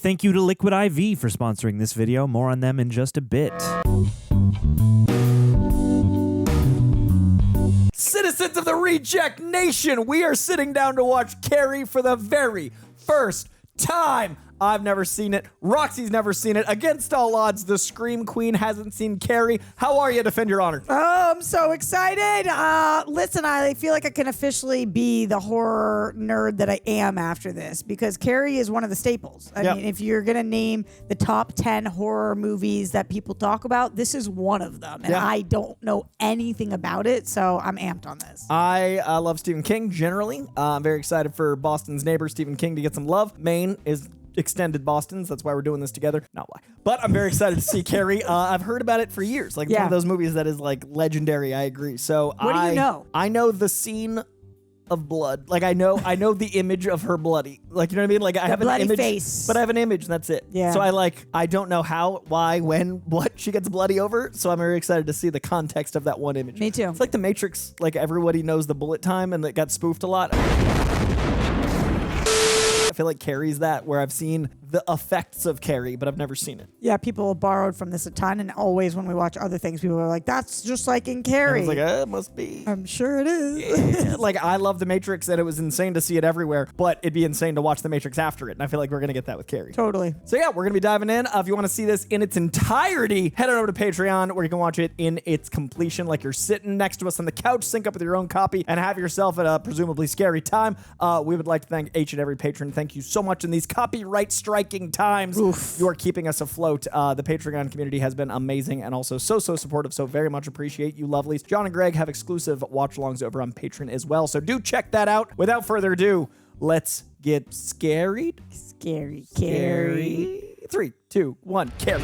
Thank you to Liquid IV for sponsoring this video. More on them in just a bit. Citizens of the Reject Nation, we are sitting down to watch Carrie for the very first time. I've never seen it. Roxy's never seen it. Against all odds, the Scream Queen hasn't seen Carrie. How are you? Defend your honor. Oh, I'm so excited. Listen, I feel like I can officially be the horror nerd that I am after this because Carrie is one of the staples. I mean, if you're going to name the top 10 horror movies that people talk about, this is one of them. And I don't know anything about it, so I'm amped on this. I love Stephen King generally. I'm very excited for Boston's neighbor, Stephen King, to get some love. Maine is extended Boston's. That's why we're doing this together. Not why. But I'm very excited to see Carrie. I've heard about it for years. Like, it's one of those movies that is, like, legendary. I agree. So what do you know? I know the scene of blood. Like, I know the image of her bloody. Like, you know what I mean? Like, I have an image. Face. But I have an image, and that's it. Yeah. So I don't know how, why, when, what she gets bloody over. So I'm very excited to see the context of that one image. Me too. It's like The Matrix. Like, everybody knows the bullet time, and it got spoofed a lot. I feel like Carrie's that, where I've seen the effects of Carrie, but I've never seen it. Yeah, people borrowed from this a ton, and always when we watch other things, people are like, that's just like in Carrie. And I was like, it must be. I'm sure it is. Yeah. Like, I love The Matrix, and it was insane to see it everywhere, but it'd be insane to watch The Matrix after it, and I feel like we're going to get that with Carrie. Totally. So yeah, we're going to be diving in. If you want to see this in its entirety, head on over to Patreon, where you can watch it in its completion, like you're sitting next to us on the couch, sync up with your own copy, and have yourself a presumably scary time. We would like to thank each and every patron. Thank you so much in these copyright striking times. Oof. You are keeping us afloat. The Patreon community has been amazing and also so supportive, so very much appreciate you lovelies. John and Greg have exclusive watch-alongs over on Patreon as well, so do check that out. Without further ado, let's get scaried. Scary Carrie. 3, 2, 1, Carrie.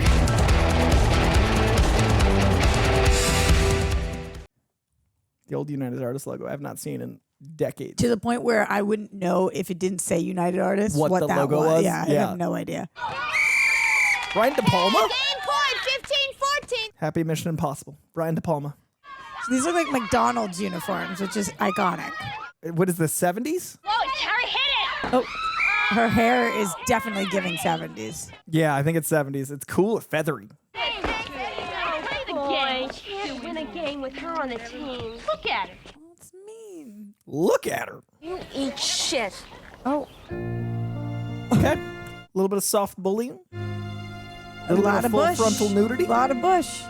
The old United Artists logo I have not seen in decades. To the point where I wouldn't know if it didn't say United Artists what the that logo was. Yeah, I have no idea. Brian De Palma? Game point, 15-14. Happy Mission Impossible. Brian De Palma. So these look like McDonald's uniforms, which is iconic. What is the 70s? Whoa, Carrie hit it. Oh, her hair is definitely giving 70s. Yeah, I think it's 70s. It's cool, feathery. Play the game. Can't win a game with her on the team. Look at her. That's mean. Look at her. You eat shit. Oh, Okay. A little bit of soft bullying. a lot of full bush. frontal nudity. A lot of bush.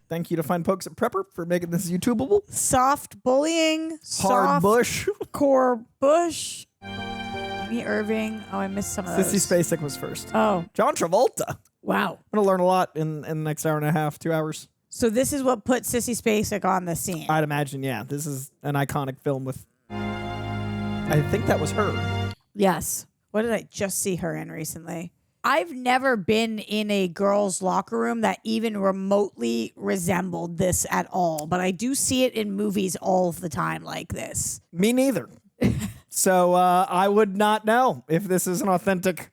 Thank you to Fine Pokes at Prepper for making this YouTubeable. Soft bullying. Hard soft bush. core bush. Amy Irving. Oh, I missed some of those. Sissy Spacek was first. Oh, John Travolta. wow. I'm going to learn a lot in the next hour and a half, 2 hours. So this is what put Sissy Spacek on the scene. I'd imagine, yeah. This is an iconic film with... I think that was her. Yes. What did I just see her in recently? I've never been in a girls' locker room that even remotely resembled this at all, but I do see it in movies all of the time like this. Me neither. So I would not know if this is an authentic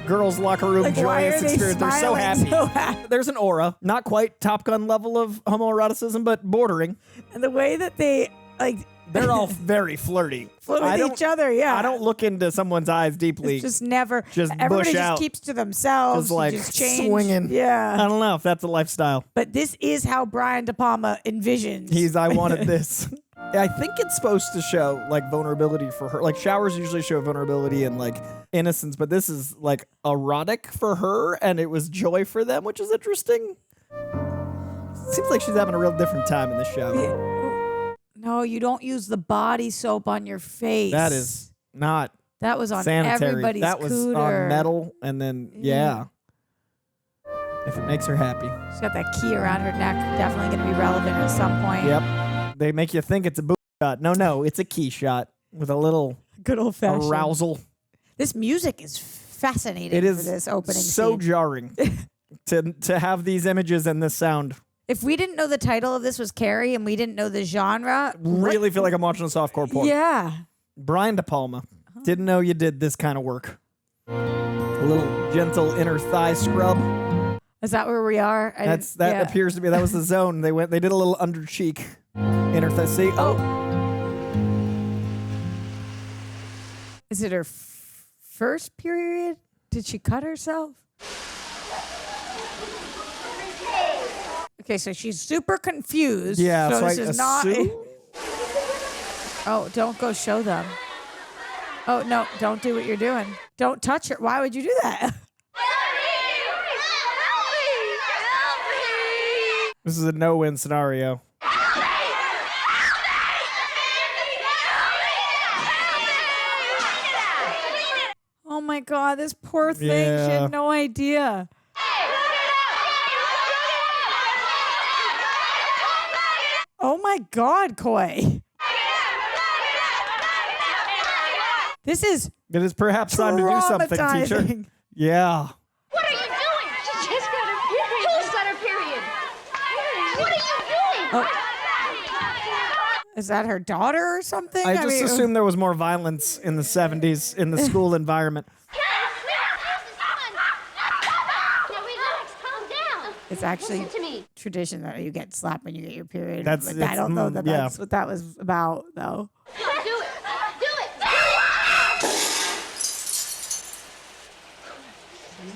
girls' locker room Like, why joyous are they experience. They're so smiling happy. so happy? There's an aura. Not quite Top Gun level of homoeroticism, but bordering. And the way that they, like... They're all very flirty. flirt with each other, yeah. I don't look into someone's eyes deeply. It's just never... Just everybody bush just out. keeps to themselves. Just like just change. swinging. I Yeah. don't know if that's a lifestyle. But this is how Brian De Palma envisions. I wanted this. I think it's supposed to show like vulnerability for her. Like showers usually show vulnerability and like innocence, but this is like erotic for her and it was joy for them, which is interesting. Seems like she's having a real different time in the show. No, you don't use the body soap on your face. That is not That was on sanitary. everybody's That was cooter. on metal and then, yeah. If it makes her happy. She's got that key around her neck. Definitely going to be relevant at some point. Yep. They make you think it's a boob shot. No, it's a key shot with a little Good old fashioned arousal. This music is fascinating It is for this opening so scene. jarring to have these images and this sound. If we didn't know the title of this was Carrie and we didn't know the genre, Really feel like I'm watching a softcore porn. yeah. Brian De Palma. Didn't know you did this kind of work. A little gentle inner thigh scrub. Is that where we are? That appears to be. That was the zone. They did a little under cheek inner thigh. See? Oh. Is it her first period? Did she cut herself? Okay, so she's super confused. Yeah, so so this I is not. assume- Oh, don't go show them. Oh no, don't do what you're doing. Don't touch her. Why would you do that? This is a no-win scenario. Oh my God, this poor thing. She Yeah. had no idea. Oh my God, Coy. This is It is perhaps time to do something, teacher. traumatizing. Yeah. What are you doing? She just got her period. Who's got her period? What are you doing? Is that her daughter or something? I just mean, assumed there was more violence in the 70s in the school environment. Now relax, calm down. It's actually Listen to me. tradition that you get slapped when you get your period. That's- But I don't know that yeah. that's what that was about, though. Do it.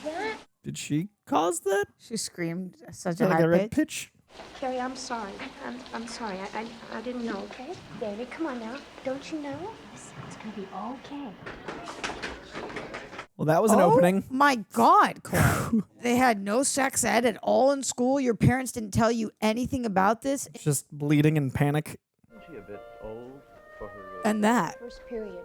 Do it. Did she cause that? She screamed such Like a a high red pitch. pitch? Carrie, I'm sorry. I'm sorry. I didn't know, okay? David, come on now. Don't you know? It's gonna be okay. Well, that was an opening. My God, Coy. They had no sex ed at all in school. Your parents didn't tell you anything about this. Just bleeding and panic. Isn't she a bit old for her? And that. First period.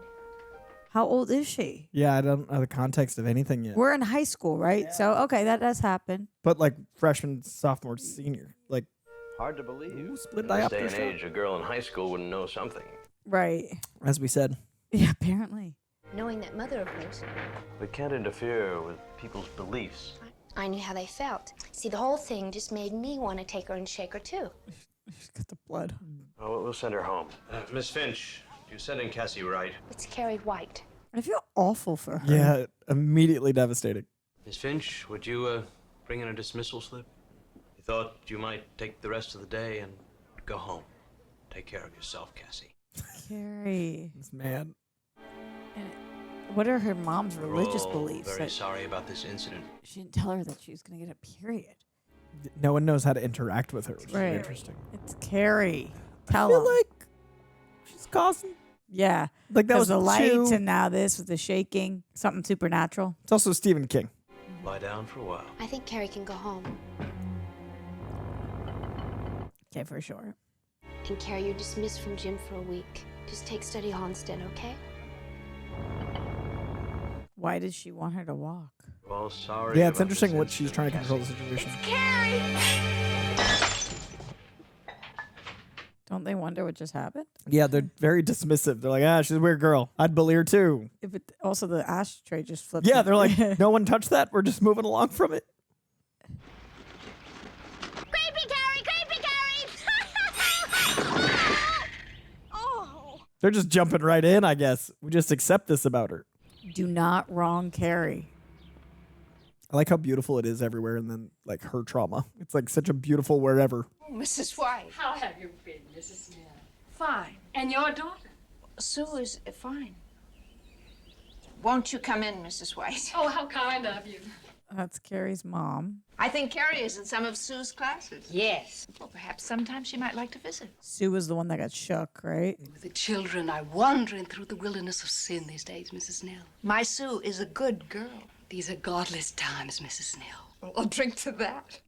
How old is she? Yeah, I don't know the context of anything yet. We're in high school, right? So, okay, that does happen. But like freshman, sophomore, senior. Like, Hard to believe. Ooh, split In this day diopter and shot. age, a girl in high school wouldn't know something. Right. as we said. Yeah, apparently. Knowing that mother of hers, We can't interfere with people's beliefs. I knew how they felt. See, the whole thing just made me want to take her and shake her too. She's got the blood. Oh, we'll send her home. Miss Finch, you sending Cassie right? It's Carrie White. I feel awful for her. Yeah, immediately devastating. Miss Finch, would you bring in a dismissal slip? You thought you might take the rest of the day and go home. Take care of yourself, Cassie. Carrie. This man. What are her mom's We're religious all beliefs? very That sorry about this incident. she didn't tell her that she was going to get a period. No one knows how to interact with her, which Right. is interesting. It's Carrie. I Tell feel him. like she's causing. Yeah. Like that Because was the lights too- and now this with the shaking. Something supernatural. It's also Stephen King. Lie down for a while. I think Carrie can go home. Okay, for sure. And Carrie, you're dismissed from gym for a week. Just take study hall instead, okay? Why did she want her to walk? We're all sorry. Yeah, it's about interesting this what she's trying to control the incident, situation. Don't they wonder what just happened? Yeah, they're very dismissive. They're like, she's a weird girl. I'd bully her too. If it, also, the ashtray just flipped. Yeah, they're like, no one touched that. We're just moving along from it. Creepy Carrie! Creepy Carrie! Oh. They're just jumping right in, I guess. We just accept this about her. Do not wrong Carrie. I like how beautiful it is everywhere and then like her trauma. It's like such a beautiful wherever. Mrs. White. How have you been, Mrs. Smith? Fine. And your daughter? Sue is fine. Won't you come in, Mrs. White? Oh, how kind of you. That's Carrie's mom. I think Carrie is in some of Sue's classes. Yes. Well, perhaps sometime she might like to visit. Sue was the one that got shook, right? The children are wandering through the wilderness of sin these days, Mrs. Snell. My Sue is a good girl. These are godless times, Mrs. Snell. Well, I'll drink to that.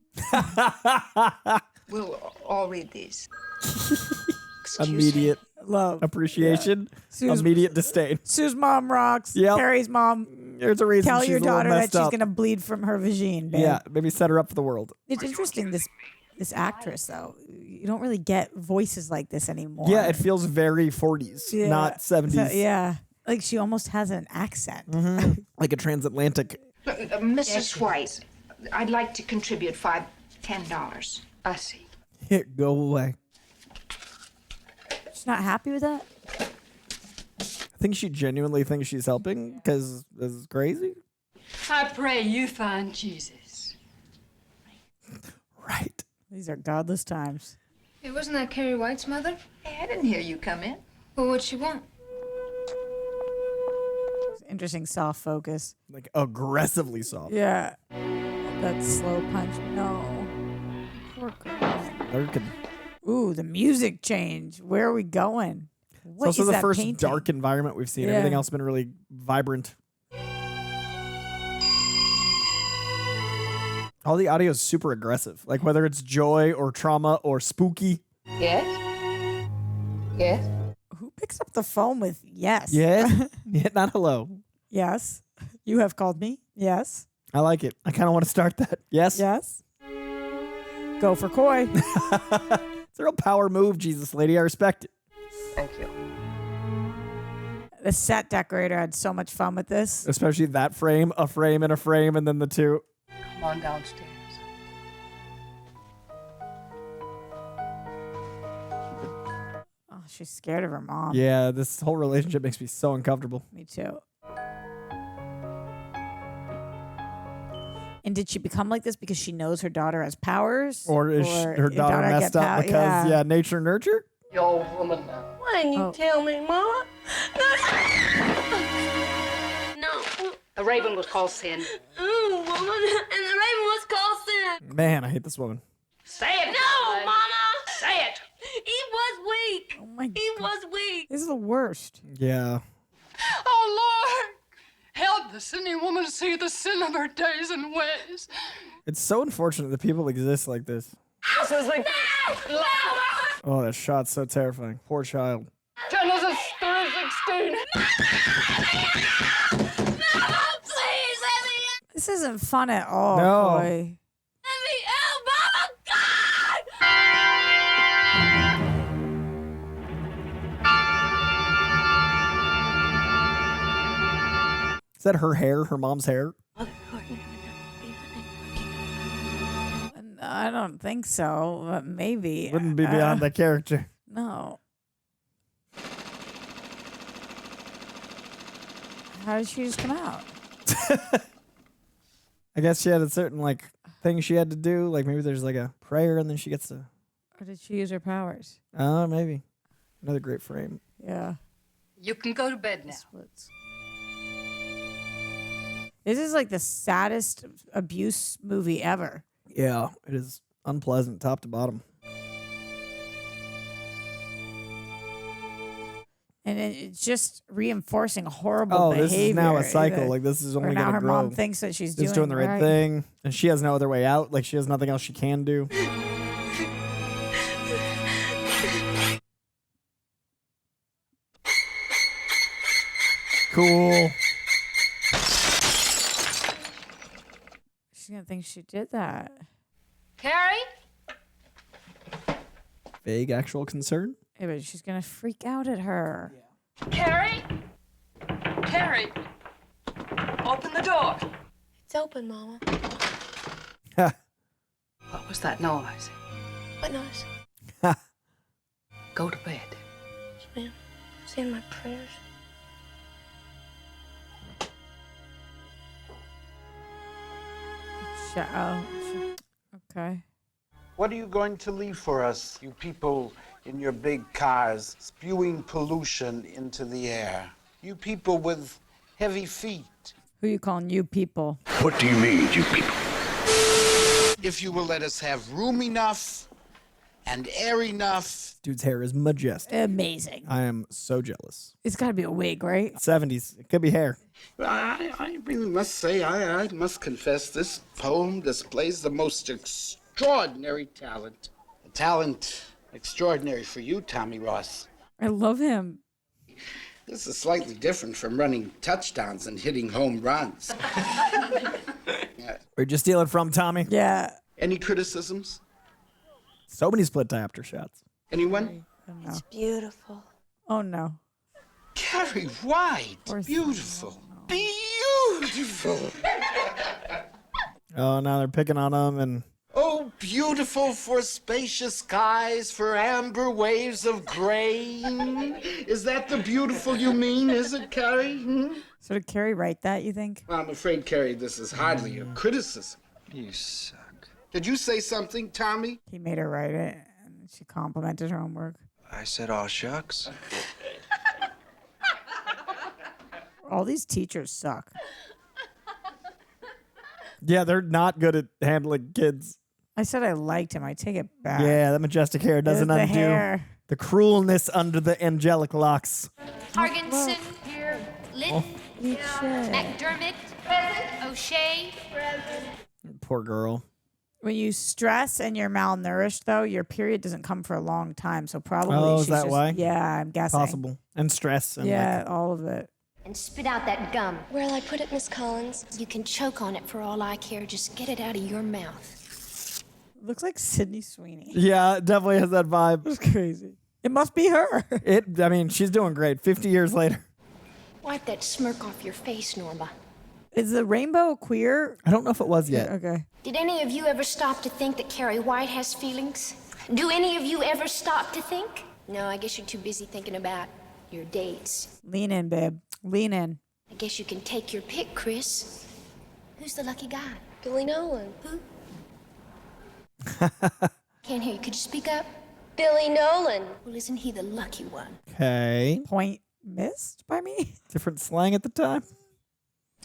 We'll all read these. Excuse Immediate Love. appreciation, Sue's- immediate disdain. Sue's mom rocks. Yep. Carrie's mom. There's a reason Tell she's your a little daughter that messed she's up. gonna bleed from her vagine, babe. Yeah, maybe set her up for the world. It's interesting this actress though. You don't really get voices like this anymore. Yeah, it feels very 40s, Yeah. not 70s. So, yeah, like she almost has an accent. Like a transatlantic. Mrs. White, I'd like to contribute $10. I see. Here, go away. She's not happy with that. I think she genuinely thinks she's helping because this is crazy. I pray you find Jesus. Right. These are godless times. Hey, wasn't that Carrie White's mother? Hey, I didn't hear you come in. Well, what'd she want? Interesting soft focus. Like aggressively soft. Yeah. That slow punch. No. Poor girl. Lurking. Ooh, the music change. Where are we going? What It's also is the that first painting? dark environment we've seen. Yeah. Everything else has been really vibrant. All the audio is super aggressive. Like whether it's joy or trauma or spooky. Yes? Yes? Who picks up the phone with yes? Yeah. Yeah, not hello. Yes. You have called me. Yes. I like it. I kind of want to start that. Yes. Yes. Go for Coy. It's a real power move, Jesus lady. I respect it. Thank you. The set decorator had so much fun with this. Especially that frame, a frame, and a frame, and then the two. Come on downstairs. Oh, she's scared of her mom. Yeah, this whole relationship makes me so uncomfortable. Me too. And did she become like this because she knows her daughter has powers? Or is her your daughter messed get up because, yeah, nature nurture? You're a woman now. Why didn't you tell me, Mama? No. The raven was called Sin. Ooh, woman. And the raven was called Sin. Man, I hate this woman. Say it. No, Mama. Say it. He was weak. Oh my He was weak. This is the worst. Yeah. Oh, Lord. Help the sinning woman see the sin of her days and ways. It's so unfortunate that people exist like this. This is like Oh, that shot's so terrifying. Poor child. Genesis 3:16. Please let me out. This isn't fun at all, No. Coy. Let me out, Mama. God. Is that her hair? Her mom's hair? I don't think so, but maybe. Wouldn't be beyond that character. No. How did she just come out? I guess she had a certain, like, thing she had to do. Like, maybe there's, like, a prayer and then she gets to... Or did she use her powers? Oh, maybe. Another great frame. Yeah. You can go to bed now. Splits. This is like the saddest abuse movie ever. Yeah, it is unpleasant top to bottom. And it's just reinforcing horrible behavior. This is now a cycle. Like, this is Or only now going to her grow. mom thinks that she's She's doing doing the right thing, and she has no other way out. Like, she has nothing else she can do. Cool. She's gonna think she did that. Carrie? Vague actual concern. Yeah, but she's gonna freak out at her. Carrie? Carrie? Open the door. It's open, Mama. What was that noise? What noise? Go to bed. Yes, ma'am. Saying my prayers. Okay. What are you going to leave for us, you people in your big cars, spewing pollution into the air? You people with heavy feet. Who you calling you people? What do you mean, you people? If you will let us have room enough and air enough. Dude's hair is majestic. Amazing. I am so jealous. It's gotta be a wig, right? 70s. It could be hair. I really must say, I must confess, this poem displays the most extraordinary talent. A talent extraordinary for you, Tommy Ross. I love him. This is slightly different from running touchdowns and hitting home runs. We're just stealing from Tommy. Yeah. Any criticisms? So many split diopter shots. Anyone? It's beautiful. Oh no. Carrie White. Beautiful. Beautiful. Oh, now they're picking on him and... Oh, beautiful for spacious skies, for amber waves of grain. Is that the beautiful you mean, is it, Carrie? Hmm? So did Carrie write that, you think? Well, I'm afraid, Carrie, this is hardly a criticism. You suck. Did you say something, Tommy? He made her write it, and she complimented her own work. I said, aw, shucks. All these teachers suck. Yeah, they're not good at handling kids. I said I liked him. I take it back. Yeah, that majestic hair doesn't the undo hair. the cruelness under the angelic locks. Hargensen. Here. Litton. McDermott. Present. O'Shea. Present. Poor girl. When you stress and you're malnourished, though, your period doesn't come for a long time. So probably Oh, she's is that just, why? Yeah, I'm guessing. Possible. And stress. And Yeah, all of it. And spit out that gum. Where'll I put it, Miss Collins? You can choke on it for all I care. Just get it out of your mouth. Looks like Sydney Sweeney. Yeah, it definitely has that vibe. It's crazy. It must be her. I mean, she's doing great. 50 years later. Wipe that smirk off your face, Norma. Is the rainbow queer? I don't know if it was yet. Okay. Did any of you ever stop to think that Carrie White has feelings? Do any of you ever stop to think? No, I guess you're too busy thinking about your dates. Lean in, babe. Lean in. I guess you can take your pick, Chris. Who's the lucky guy? Billy Nolan. Who? Can't hear you. Could you speak up? Billy Nolan. Well, isn't he the lucky one? Okay. Point missed by me? Different slang at the time.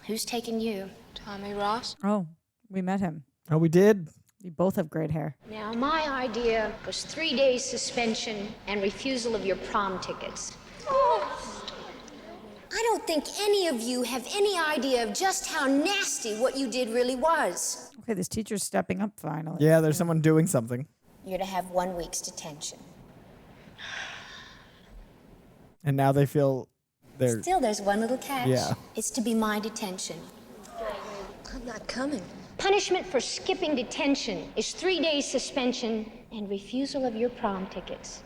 Who's taking you? Tommy Ross. Oh, we met him. Oh, we did? You both have great hair. Now, my idea was 3 days suspension and refusal of your prom tickets. I don't think any of you have any idea of just how nasty what you did really was. Okay, this teacher's stepping up finally. Yeah, there's someone doing something. You're to have 1 week's detention. And now they feel they're... Still, there's one little catch. Yeah. It's to be my detention. I'm not coming. Punishment for skipping detention is 3 days suspension and refusal of your prom tickets.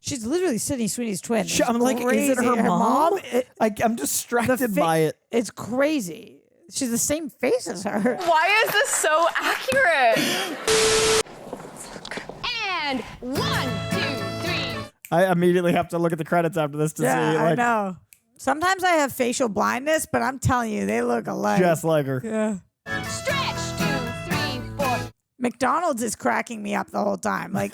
She's literally Sydney Sweeney's twin. It's I'm like, is it crazy. her mom? It- I'm distracted by it. It's crazy. She's the same face as her. Why is this so accurate? And 1, 2, 3. I immediately have to look at the credits after this to see. I Like, know. Sometimes I have facial blindness, but I'm telling you, they look alike. just like her. Yeah. Stretch. 2, 3, 4. McDonald's is cracking me up the whole time. Like,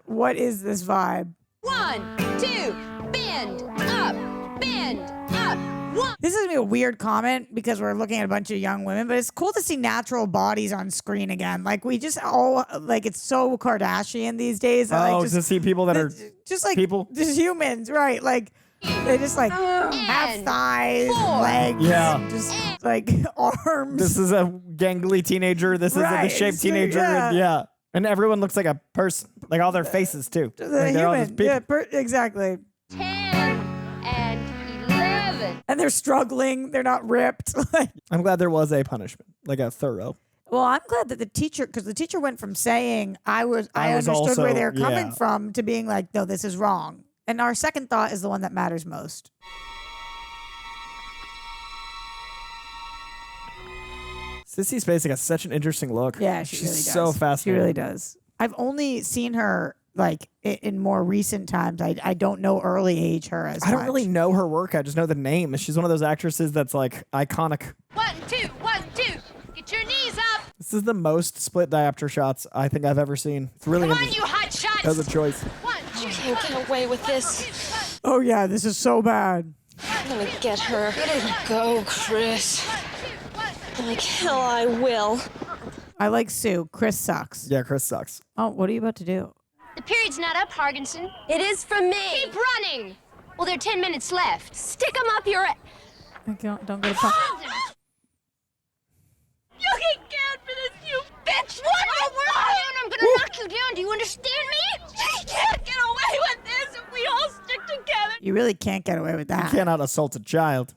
what is this vibe? 1, 2, bend up, bend up. 1. This is gonna be a weird comment because we're looking at a bunch of young women, but it's cool to see natural bodies on screen again. Like we just all like it's so Kardashian these days. Oh, like, to see people that are just like people? just humans, right? Like they just like have thighs, legs, Yeah. just like arms. This is a gangly teenager. This is a Right, shaped so, teenager. yeah. And yeah. And everyone looks like a person. Like all their faces, too. the Like, they're all just human, people. yeah, exactly. 10 and 11. And they're struggling. They're not ripped. Like, I'm glad there was a punishment, like a thorough. well, I'm glad that the teacher, because the teacher went from saying I was understood also- where they're coming yeah. from to being like, no, this is wrong. And our second thought is the one that matters most. Sissy Spacek has such an interesting look. Yeah, she She's really does. so She fascinating. really does. I've only seen her like in more recent times. I don't know early age her as I don't much. really know her work. I just know the name. She's one of those actresses that's like iconic. 1, 2, 1, 2. Get your knees up. This is the most split diopter shots I think I've ever seen. It's really Come on, interesting. you hot shots. That was a choice. 1, 2. Can't get away with this. Oh yeah, this is so bad. I'm gonna get her. Go, Chris. Like hell I will. I like Sue. Chris sucks. Yeah, Chris sucks. Oh, what are you about to do? The period's not up, Hargensen. It is for me. Keep running. Well, there are 10 minutes left. Stick 'em up your. Don't get a pump. You get canned for this, you bitch! What? I'm gonna knock you down. Do you understand me? You can't get away with this if we all stick together. You really can't get away with You that. cannot assault a child.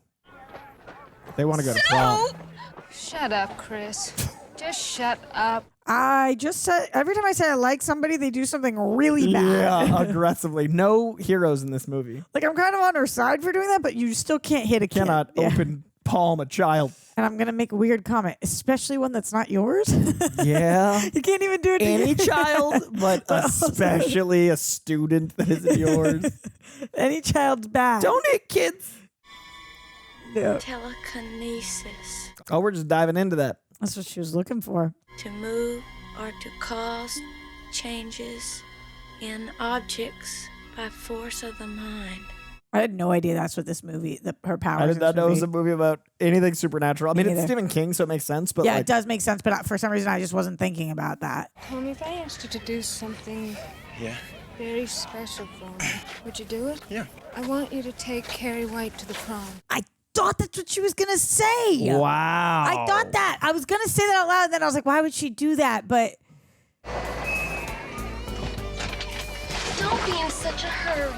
They want to go to prom. Shut up, Chris. Just shut up. I just said every time I say I like somebody, they do something really bad. Yeah, aggressively. No heroes in this movie. Like I'm kind of on her side for doing that, but you still can't hit a kid. Cannot Yeah. open palm a child. And I'm gonna make a weird comment, especially one that's not yours. Yeah. You can't even do it to Any you. child, but especially a student that isn't yours. Any child's bad. Don't hit kids. Yeah. Telekinesis. Oh, we're just diving into that. That's what she was looking for. To move or to cause changes in objects by force of the mind. I had no idea that's what this movie, her powers. I did not know it was a movie about anything supernatural. I mean, it's Stephen King, so it makes sense. But yeah, it does make sense. But for some reason, I just wasn't thinking about that. Tony, if I asked you to do something very special for me, would you do it? Yeah. I want you to take Carrie White to the prom. I thought that's what she was going to say. Wow. I thought that. I was going to say that out loud, and then I was like, why would she do that? But Don't be in such a hurry.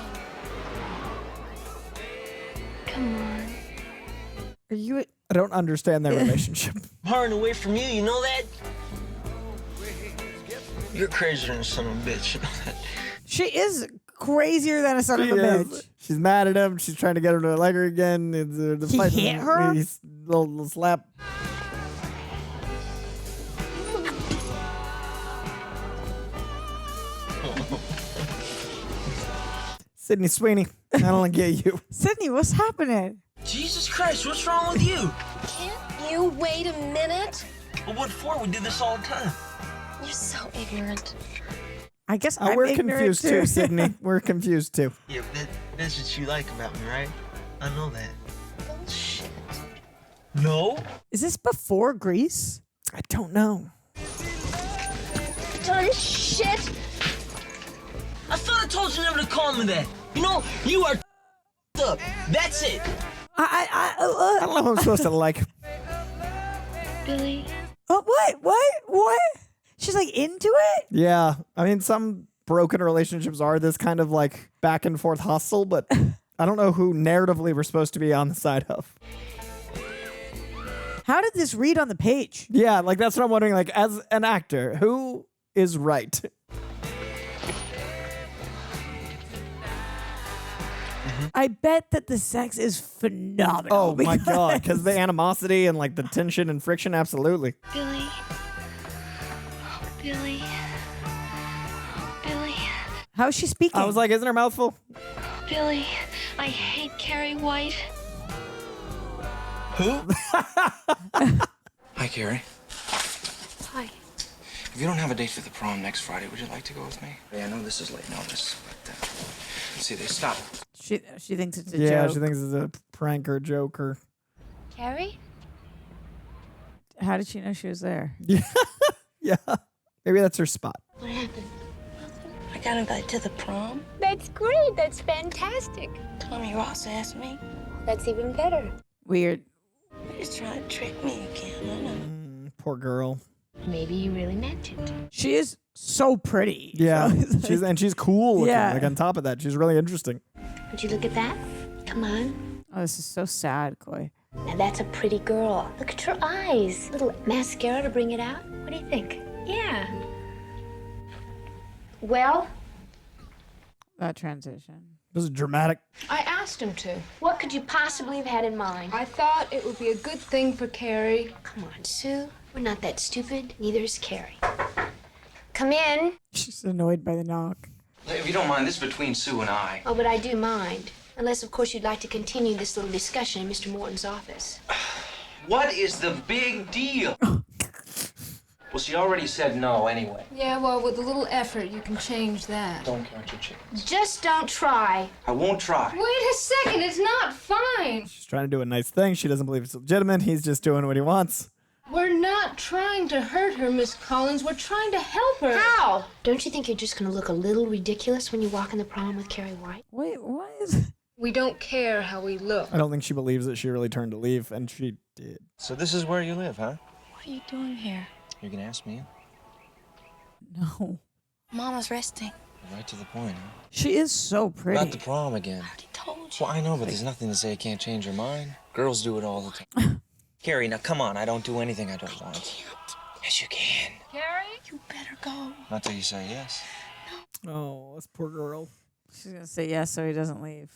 Come on. are you... I don't understand their relationship. Hard away from you, you know that? You're crazier than a son of a bitch, you know that? She is crazier than a son of a bitch. She's mad at him. She's trying to get him to like her again. He hit her? Little slap. Sydney Sweeney, I don't get you. Sydney, what's happening? Jesus Christ, what's wrong with you? Can't you wait a minute? Well, what for? We do this all the time. You're so ignorant. I guess I'm we're ignorant confused too, Sydney. We're confused too. Yeah, that's what you like about me, right? I know that. Bullshit. No? Is this before Grease? I don't know. Done shit. I thought I told you never to call me that. You know, you are up. That's it. I don't know who I'm supposed to like. Billy. Oh, what? She's like into it? Yeah. I mean, some broken relationships are this kind of like back and forth hustle, but I don't know who narratively we're supposed to be on the side of. How did this read on the page? Yeah, like that's what I'm wondering. Like, as an actor, who is right? I bet that the sex is phenomenal. Oh my God, because the animosity and like the tension and friction, absolutely. Billy. Billy. Billy. How is she speaking? I was like, isn't her mouth full? Billy, I hate Carrie White. Who? Hi, Carrie. Hi. If you don't have a date for the prom next Friday, would you like to go with me? Yeah, I know this is late notice, but let's see, they stop. She thinks it's a Yeah, joke. she thinks it's a prank or joke or. Carrie? How did she know she was there? Yeah. Maybe that's her spot. What happened? I got invited to the prom. That's great. That's fantastic. Tommy Ross asked me. That's even better. Weird. He's trying to trick me again. I know. Poor girl. Maybe you really meant it. She is so pretty. Yeah, So she's cool looking. Yeah. Like on top of that, she's really interesting. Would you look at that? Come on. Oh, this is so sad, Coy. Now that's a pretty girl. Look at her eyes. Little mascara to bring it out. What do you think? Yeah. Well? That transition. This is dramatic. I asked him to. What could you possibly have had in mind? I thought it would be a good thing for Carrie. Come on, Sue. We're not that stupid. Neither is Carrie. Come in. She's annoyed by the knock. If you don't mind, this is between Sue and I. Oh, but I do mind. Unless, of course, you'd like to continue this little discussion in Mr. Morton's office. What is the big deal? Well, she already said no anyway. Yeah, well, with a little effort, you can change that. Don't count your chickens. Just don't try. I won't try. Wait a second, it's not fine. She's trying to do a nice thing. She doesn't believe it's legitimate. He's just doing what he wants. We're not trying to hurt her, Miss Collins. We're trying to help her. How? Don't you think you're just going to look a little ridiculous when you walk in the prom with Carrie White? Wait, what is... We don't care how we look. I don't think she believes that she really turned to leave, and she did. So this is where you live, huh? What are you doing here? You're gonna ask me? No. Mama's resting. Right to the point, huh? She is so pretty. About the prom again. I already told you. Well, I know, but there's nothing to say I can't change her mind. Girls do it all the time. Carrie, now come on. I don't do anything I don't want. Yes, you can. Carrie? You better go. Not till you say yes. Oh, this poor girl. She's going to say yes so he doesn't leave.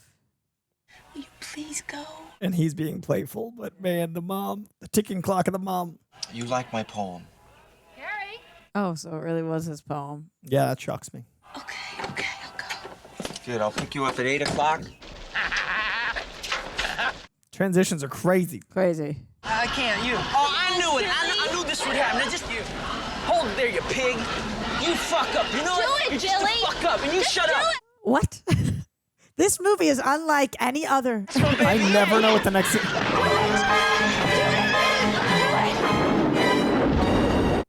Will you please go? And he's being playful, but man, the mom, the ticking clock of the mom. You like my poem? Carrie? Oh, so it really was his poem. Yeah, that shocks me. Okay, I'll go. Good, I'll pick you up at 8 o'clock. Transitions are crazy. Crazy. I can't, you. Oh, I knew it. I knew this would happen. Now just you. Hold it there, you pig. You fuck up. You know Do what? it, You're just Billy. a fuck up, and you Just shut do up. it. What? This movie is unlike any other. I never know what the next scene...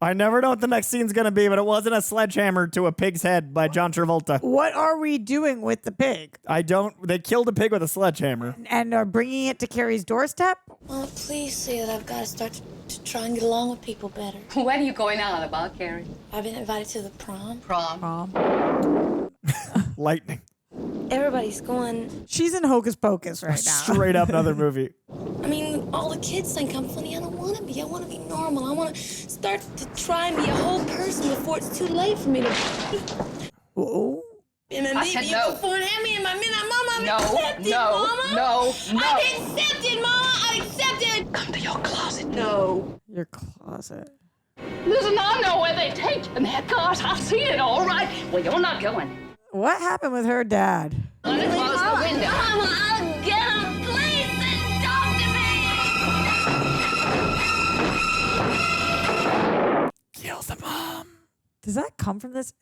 I never know what the next scene's gonna be, but it wasn't a sledgehammer to a pig's head by John Travolta. What are we doing with the pig? They killed a pig with a sledgehammer. And are bringing it to Carrie's doorstep? Well, please say that I've got to start to try and get along with people better. When are you going out about, Carrie? I've been invited to the prom. Prom. Lightning. Everybody's going. She's in Hocus Pocus right now. Straight up another movie. I mean, all the kids think I'm funny. I don't want to be. I want to be normal. I want to start to try and be a whole person before it's too late for me to. Oh. I said no. Before and hand me in my midnight, Mama. I'm No, accepted, no, Mama. no. I'm accepted, Mama. I'm accepted. Come to your closet. No. Your closet. Listen, I know where they take you in that closet. I've seen it all right. Well, you're not going. What happened with her dad? Let me close the window. Mama, I'll get him. Please talk to me. Kill the mom. Does that come from this?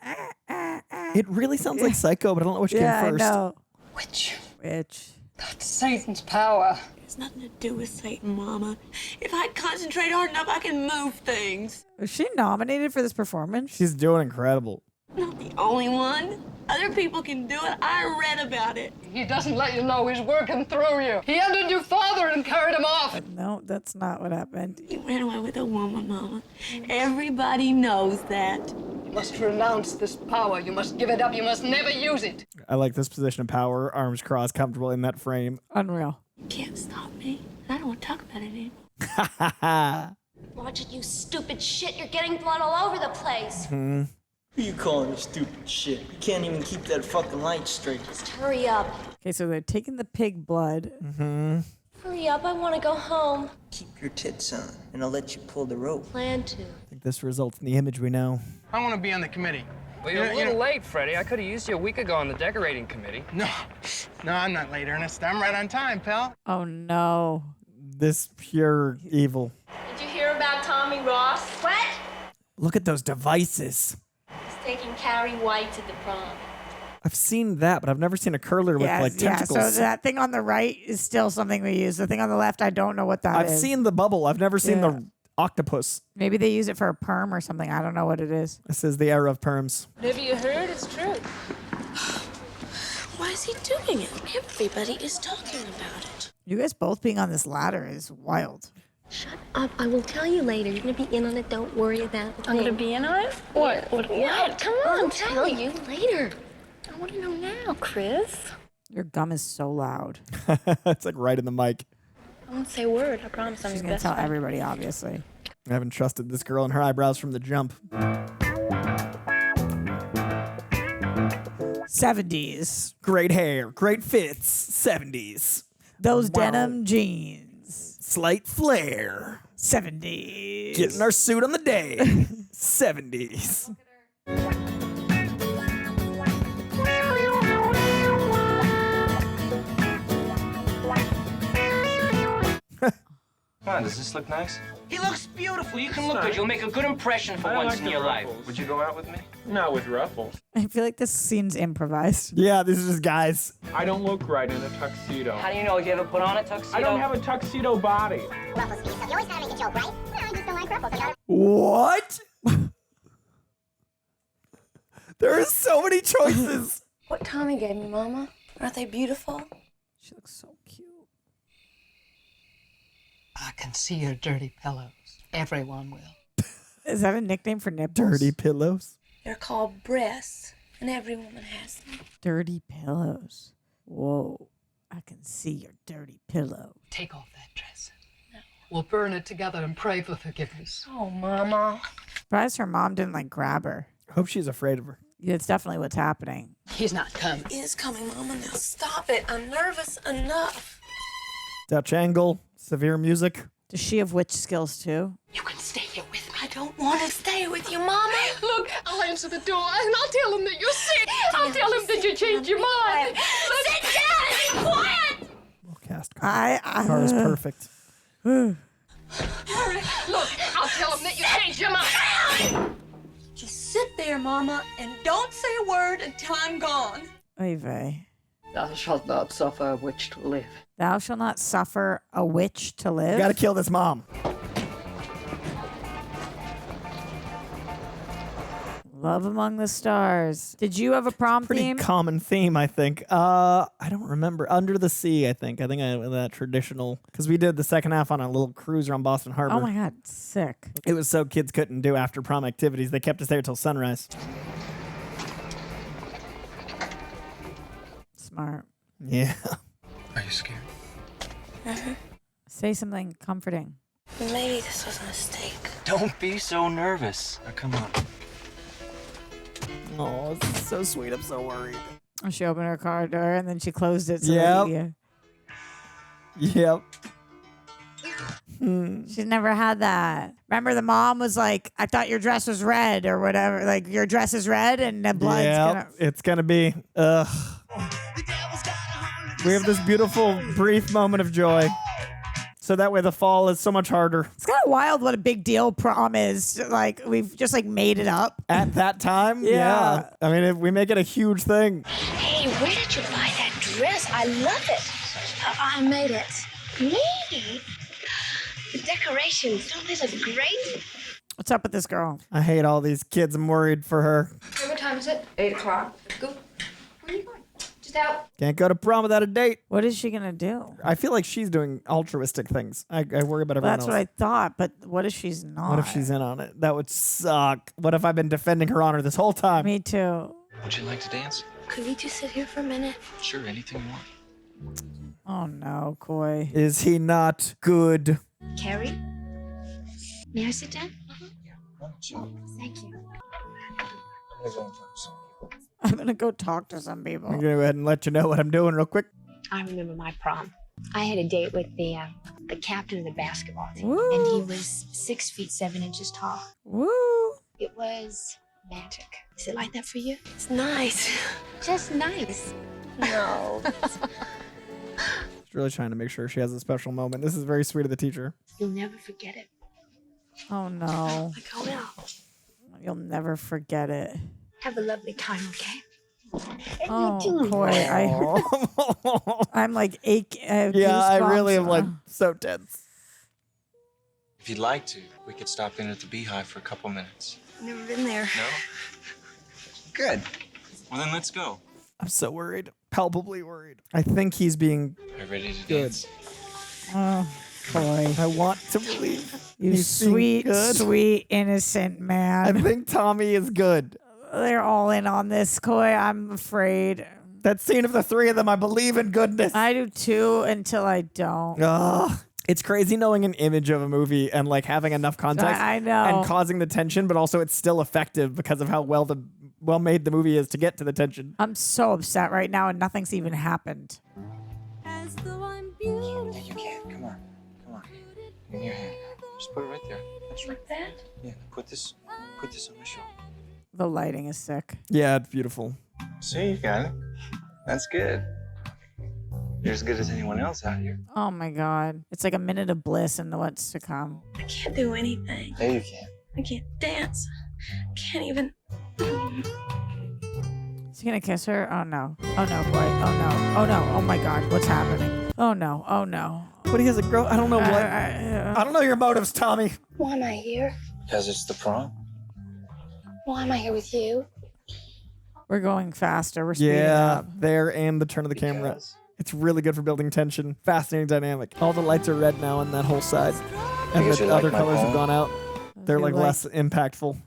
It really sounds like Psycho, but I don't know which came first. I know. Which? That's Satan's power. It has nothing to do with Satan, Mama. If I concentrate hard enough, I can move things. Was she nominated for this performance? She's doing incredible. Not the only one. Other people can do it. I read about it. He doesn't let you know he's working through you. He entered your father and carried him off. No, that's not what happened. You ran away with a woman, Mama. Everybody knows that. You must renounce this power. You must give it up. You must never use it. I like this position of power, arms crossed, comfortable in that frame. Unreal. You can't stop me. I don't want to talk about it anymore. Ha ha ha. Watch it, you stupid shit. You're getting blood all over the place. Who you calling a stupid shit? You can't even keep that fucking light straight. Just hurry up. Okay, so they're taking the pig blood. Hurry up. I want to go home. Keep your tits on, and I'll let you pull the rope. Plan to. I think this results in the image we know. I want to be on the committee. Well, you're a little late, Freddie. I could have used you a week ago on the decorating committee. No, I'm not late, Ernest. I'm right on time, pal. Oh, no. This pure evil. Did you hear about Tommy Ross? What? Look at those devices. He's taking Carrie White to the prom. I've seen that, but I've never seen a curler with like tentacles. Yeah, so that thing on the right is still something we use. The thing on the left, I don't know what that is. I've seen the bubble. I've never seen the octopus. Maybe they use it for a perm or something. I don't know what it is. This is the era of perms. Whatever you heard is true. Why is he doing it? Everybody is talking about it. You guys both being on this ladder is wild. Shut up. I will tell you later. You're going to be in on it. Don't worry about it. I'm going to be in on it? What? Come on. I'll tell you later. I want to know now, Chris. Your gum is so loud. It's like right in the mic. I won't say a word. I promise I'm She's your going to best tell friend. everybody, obviously. I haven't trusted this girl and her eyebrows from the jump. 70s. Great hair, great fits, 70s. Those denim jeans. Slight flair. 70s. Getting our suit on the day. 70s. Come on, does this look nice? He looks beautiful. You can look good. You'll make a good impression for once in your life. Would you go out with me? Not with ruffles. I feel like this scene's improvised. Yeah, this is just guys. I don't look right in a tuxedo. How do you know? You ever put on a tuxedo? I don't have a tuxedo body. Ruffles, Steve. So you always gotta make a joke, right? No, I just don't like ruffles. What? There are so many choices. What Tommy gave me, Mama? Aren't they beautiful? She looks so cute. I can see your dirty pillows. Everyone will. Is that a nickname for nipples? Dirty pillows. They're called breasts, and every woman has them. Dirty pillows. Whoa. I can see your dirty pillow. Take off that dress. No. We'll burn it together and pray for forgiveness. Oh, Mama. Surprised her mom didn't like grab her. I hope she's afraid of her. Yeah, it's definitely what's happening. He's not coming. He is coming, Mama. Now stop it. I'm nervous enough. Dutch angle, severe music. Does she have witch skills too? You can stay here with me. I don't want to stay with you, Mama. Look, I'll answer the door and I'll tell him that you're sick. I'll tell him that you changed your mind. Sit down and be quiet. Well cast. I Car is perfect. Look, I'll tell him that you changed your mind. Just sit there, Mama, and don't say a word until I'm gone. Oy vey. Thou shalt not suffer a witch to live. Thou shalt not suffer a witch to live. Gotta kill this mom. Love Among the Stars. Did you have a prom Pretty theme? common theme, I think. I don't remember. Under the Sea, I think. I think that traditional, because we did the second half on a little cruise around Boston Harbor. Oh my God, sick. It was so kids couldn't do after prom activities. They kept us there till sunrise. Smart. Yeah. Are you scared? Say something comforting. Maybe this was a mistake. Don't be so nervous. Now, come on. Oh, this is so sweet. I'm so worried. She opened her car door and then she closed it. So Yep. Yep. She's never had that. Remember, the mom was like, "I thought your dress was red or whatever. Like your dress is red and the blood's gonna." It's gonna be. We have this beautiful brief moment of joy. So that way the fall is so much harder. It's kind of wild what a big deal prom is. Like we've just like made it up at that time. Yeah. I mean, if we make it a huge thing. Hey, where did you buy that dress? I love it. I made it. Me? The decorations, don't they look great? What's up with this girl? I hate all these kids. I'm worried for her. Hey, what time is it? 8 o'clock. Go. Where are you going? Just out. Can't go to prom without a date. What is she gonna do? I feel like she's doing altruistic things. I worry about everyone That's else. what I thought. But what if she's not? What if she's in on it? That would suck. What if I've been defending her honor this whole time? Me too. Would you like to dance? Could we just sit here for a minute? Sure, anything you want. Oh no, Coy. Is he not good? Carrie? May I sit down? Thank you. I'm gonna go talk to some people. I'm gonna go ahead and let you know what I'm doing real quick. I remember my prom. I had a date with the captain of the basketball team, Woo. and he was 6'7" tall. Woo! It was magic. Is it like that for you? It's nice. Just nice. No. She's really trying to make sure she has a special moment. This is very sweet of the teacher. You'll never forget it. Oh no. Like, oh no. You'll never forget it. Have a lovely time, okay? Oh, Coy, I'm like ache. Yeah, I really am like so tense. If you'd like to, we could stop in at the Beehive for a couple minutes. Never been there. No? Good. Well, then let's go. I'm so worried. Palpably worried. I think he's being Are you ready to good. dance? Oh, Coy. I want to believe. You he's being sweet, good. sweet, innocent I man. think Tommy is good. They're all in on this, Coy. I'm afraid. That scene of the three of them, I believe in goodness. I do too until I don't. Ugh. It's crazy knowing an image of a movie and like having enough context I know. and causing the tension, but also it's still effective because of how well made the movie is to get to the tension. I'm so upset right now and nothing's even happened. Yeah, you can. Come on. Come on. In your hand. Just put it right there. That's right. Like that? Yeah, put this on my shoulder. The lighting is sick. Yeah, it's beautiful. See, you got it. That's good. You're as good as anyone else out here. Oh my God. It's like a minute of bliss in the what's to come. I can't do anything. Yeah, you can. I can't dance. Can't even. Is he gonna kiss her? Oh no. Oh no, boy. Oh no. Oh no. Oh my God. What's happening? Oh no. Oh no. What he has a girl? I don't know what. I don't know your motives, Tommy. Why am I here? Because it's the prom. Why am I here with you? We're going faster. We're speeding Yeah, up. there and the turn of the camera. It's really good for building tension. Fascinating dynamic. All the lights are red now on that whole side. And Because the you like other my colors have poem? gone out. They're You like like- less impactful.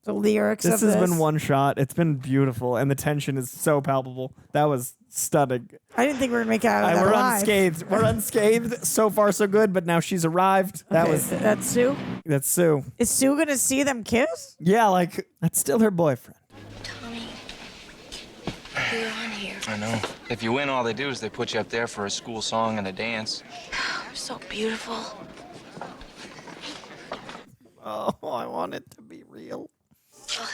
The lyrics This of has this. been one shot. It's been beautiful, and the tension is so palpable. That was stunning. I didn't think we were gonna make it out of that We're alive. unscathed. We're unscathed. So far, so good. But now she's arrived. That Okay, was that's Sue. that's Sue. Is Sue gonna see them kiss? Yeah, like that's still her boyfriend. Tommy, you're on here. I know. If you win, all they do is they put you up there for a school song and a dance. You're so beautiful. Oh, I want it to be real.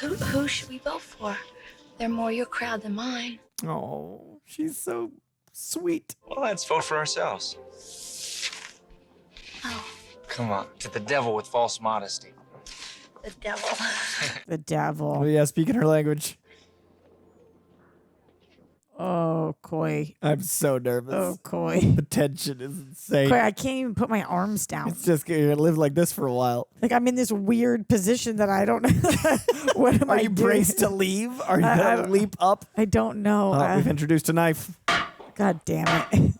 Well, who should we vote for? They're more your crowd than mine. Oh, she's so sweet. Well, let's vote for ourselves. Oh, Come on, to the devil with false modesty. the devil. The devil. Oh, yeah, speaking her language. Oh, Coy. I'm so nervous. Oh, Coy. The tension is insane. Coy, I can't even put my arms down. It's just you're gonna live like this for a while. Like I'm in this weird position that I don't know. What am I Are you doing? braced to leave? Are you gonna leap up? I don't know. We've introduced a knife. God damn it.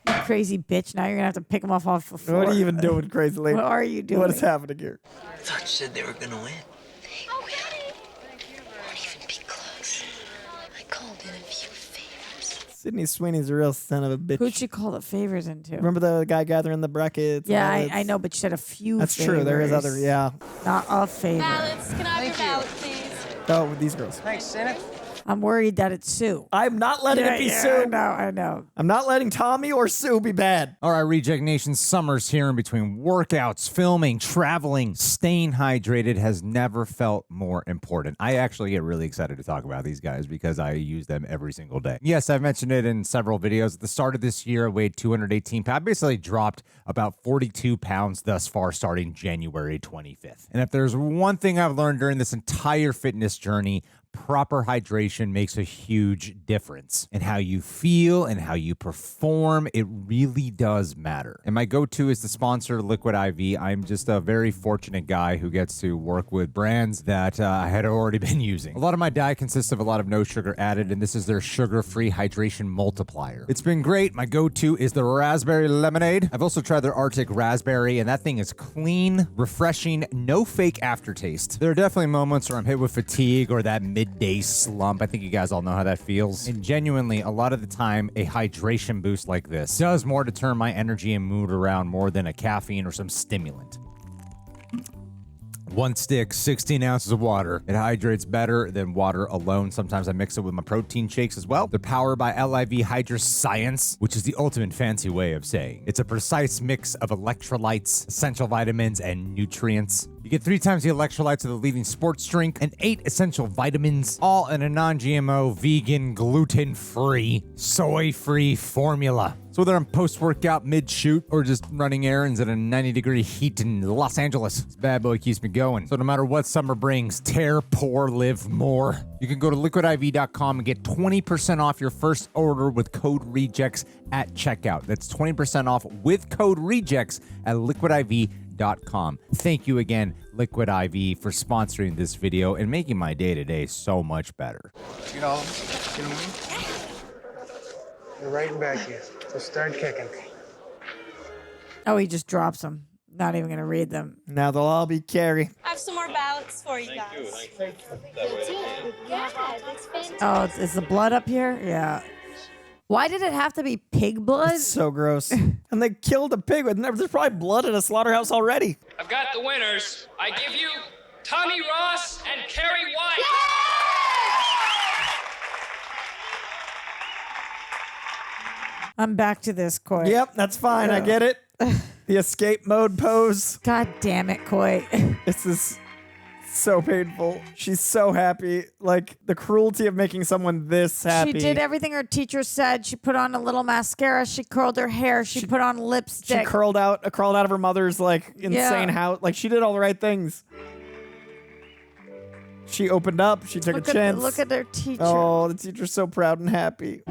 You crazy bitch. Now you're going to have to pick him off the floor. What are you even doing, crazy lady? What are you doing? What is happening here? I thought you said they were gonna win. Oh, honey. Won't even be close. I called in a few favors. Sydney Sweeney's a real son of a bitch. Who'd she call the favors into? Remember the guy gathering the brackets? Yeah, I know, but she said a few That's favors. true. There is other, yeah. Not a favor. Ballots. Can I have your ballot, please? Oh, with these girls. Thanks, Senate. I'm worried that it's Sue. I'm not letting it be Sue. I know. I'm not letting Tommy or Sue be bad. All right, Reject Nation, summer's here, in between workouts, filming, traveling. Staying hydrated has never felt more important. I actually get really excited to talk about these guys because I use them every single day. Yes, I've mentioned it in several videos. At the start of this year, I weighed 218 pounds. I basically dropped about 42 pounds thus far starting January 25th. And if there's one thing I've learned during this entire fitness journey, proper hydration makes a huge difference in how you feel and how you perform. It really does matter. And my go-to is the sponsor, Liquid IV. I'm just a very fortunate guy who gets to work with brands that I had already been using. A lot of my diet consists of a lot of no sugar added, and this is their sugar-free hydration multiplier. It's been great. My go-to is the raspberry lemonade. I've also tried their Arctic raspberry, and that thing is clean, refreshing, no fake aftertaste. There are definitely moments where I'm hit with fatigue or that midday slump. I think you guys all know how that feels. And genuinely, a lot of the time, a hydration boost like this does more to turn my energy and mood around more than a caffeine or some stimulant. One stick, 16 ounces of water. It hydrates better than water alone. Sometimes I mix it with my protein shakes as well. They're powered by LIV Hydra Science, which is the ultimate fancy way of saying it's a precise mix of electrolytes, essential vitamins, and nutrients. You get 3 times the electrolytes of the leading sports drink and 8 essential vitamins, all in a non-GMO, vegan, gluten-free, soy-free formula. So whether I'm post-workout, mid-shoot, or just running errands at a 90-degree heat in Los Angeles, this bad boy keeps me going. So no matter what summer brings, tear, pour, live more. You can go to liquidiv.com and get 20% off your first order with code REJECTS at checkout. That's 20% off with code REJECTS at liquidiv.com. Thank you again, Liquid IV, for sponsoring this video and making my day-to-day so much better. You know what I mean? You're right back here. So start kicking. Oh, he just drops them. Not even going to read them. Now they'll all be Carrie. I have some more ballots for you guys. Oh, is the blood up here? Yeah. Why did it have to be pig blood? It's so gross. And they killed a pig with there's probably blood in a slaughterhouse already. I've got the winners. I give you Tommy Ross and Carrie White. I'm back to this, Coy. Yep, that's fine. I get it. The escape mode pose. God damn it, Coy. This is so painful. She's so happy. Like, the cruelty of making someone this happy. She did everything her teacher said. She put on a little mascara. She curled her hair. She put on lipstick. She crawled out of her mother's, like, insane house. Like, she did all the right things. She opened up. She took a chance. Look at her teacher. Oh, the teacher's so proud and happy.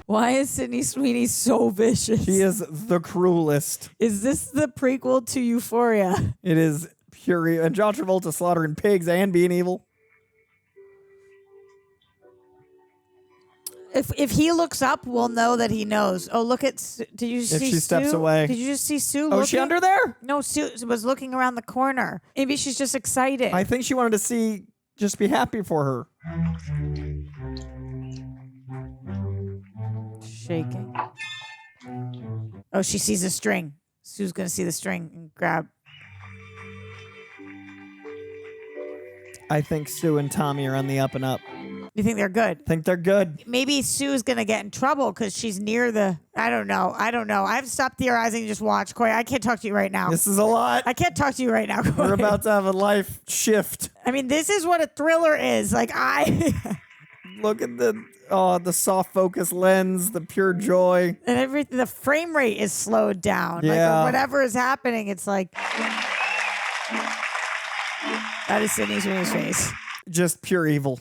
Why is Sydney Sweeney so vicious? She is the cruelest. Is this the prequel to Euphoria? It is pure evil. And John Travolta slaughtering pigs and being evil. If he looks up, we'll know that he knows. Oh, look at... Did you see Sue? If she steps away. Did you just see Sue Oh, is she under there? No, Sue was looking around the corner. Maybe she's just excited. I think she wanted to just be happy for her. Shaking. Oh, she sees a string. Sue's going to see the string and grab. I think Sue and Tommy are on the up and up. You think they're good? I think they're good. Maybe Sue's going to get in trouble because she's near the... I don't know. I've stopped theorizing and just watch. Coy, I can't talk to you right now. This is a lot. I can't talk to you right now, Coy. We're about to have a life shift. I mean, this is what a thriller is. Like, Look at the... Oh, the soft focus lens, the pure joy. And everything, the frame rate is slowed down. Yeah. Like whatever is happening, it's like that is Sydney Sweeney's face. Just pure evil.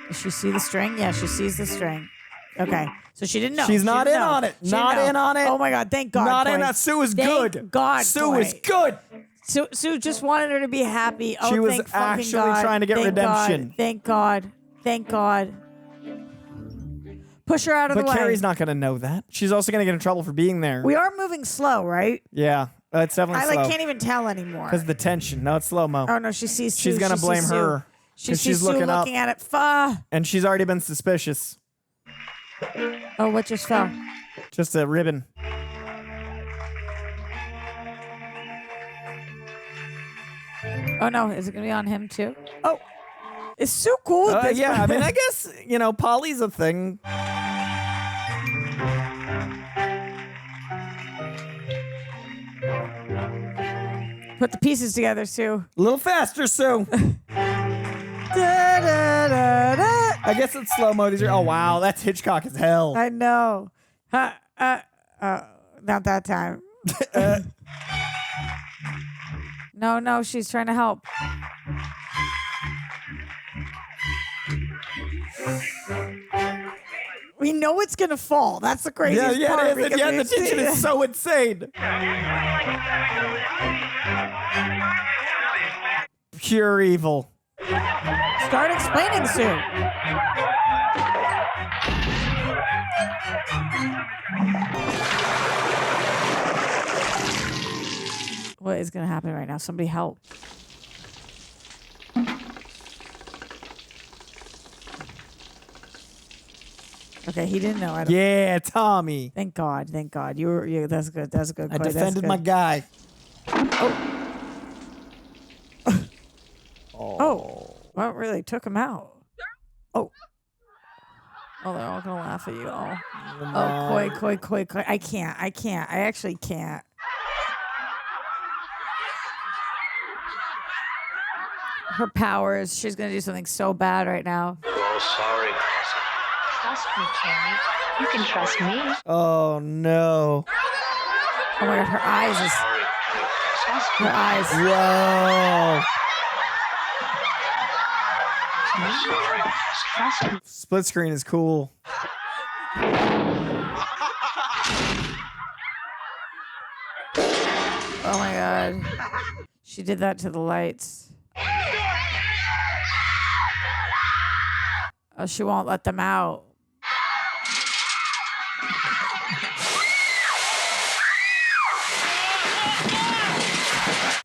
Does she see the string? Yeah, she sees the string. Okay. So she didn't know. She's not didn't in know. on it. She Not didn't in know. on it. Oh my God. Thank God. Not in Coy. on it. Sue is Thank good. God. Sue Coy. is good. Sue just wanted her to be happy. Oh, She was thank fucking actually God. trying to get Thank redemption. God. Thank God. Thank God. Push her out of But the way. Carrie's not going to know that. She's also going to get in trouble for being there. We are moving slow, right? Yeah, it's definitely I slow. like can't even tell anymore. Because the tension. No, it's slow-mo. Oh no, she sees Sue. She's going to blame sees Sue. her. She 'cause sees she's Sue looking up. looking at it. And she's already been suspicious. Oh, what just fell? Just a ribbon. Oh no, is it gonna be on him too? Oh, is Sue cool with this? Yeah, I mean, I guess, Polly's a thing. Put the pieces together, Sue. A little faster, Sue. I guess it's slow-mo. Oh, wow, that's Hitchcock as hell. I know. Not that time. No, she's trying to help. We know it's gonna fall. That's the craziest part. It is. because Yeah, the we've tension seen is it. so insane. Pure evil. Start explaining, Sue. What is going to happen right now? Somebody help. Okay, he didn't know. Yeah, Tommy. Thank God. Thank God. That's good. That's good. I Coy. That's defended good. my guy. Oh. Well, it really took him out. Oh. Oh, they're all going to laugh at you. Oh, Coy. I can't. I actually can't. Her powers. She's going to do something so bad right now. Oh, sorry. Trust me, Carrie. You can trust me. Oh, no. Oh, my God. Her eyes is... Her eyes. Whoa. Trust me. Split screen is cool. Oh, my God. She did that to the lights. Oh, she won't let them out.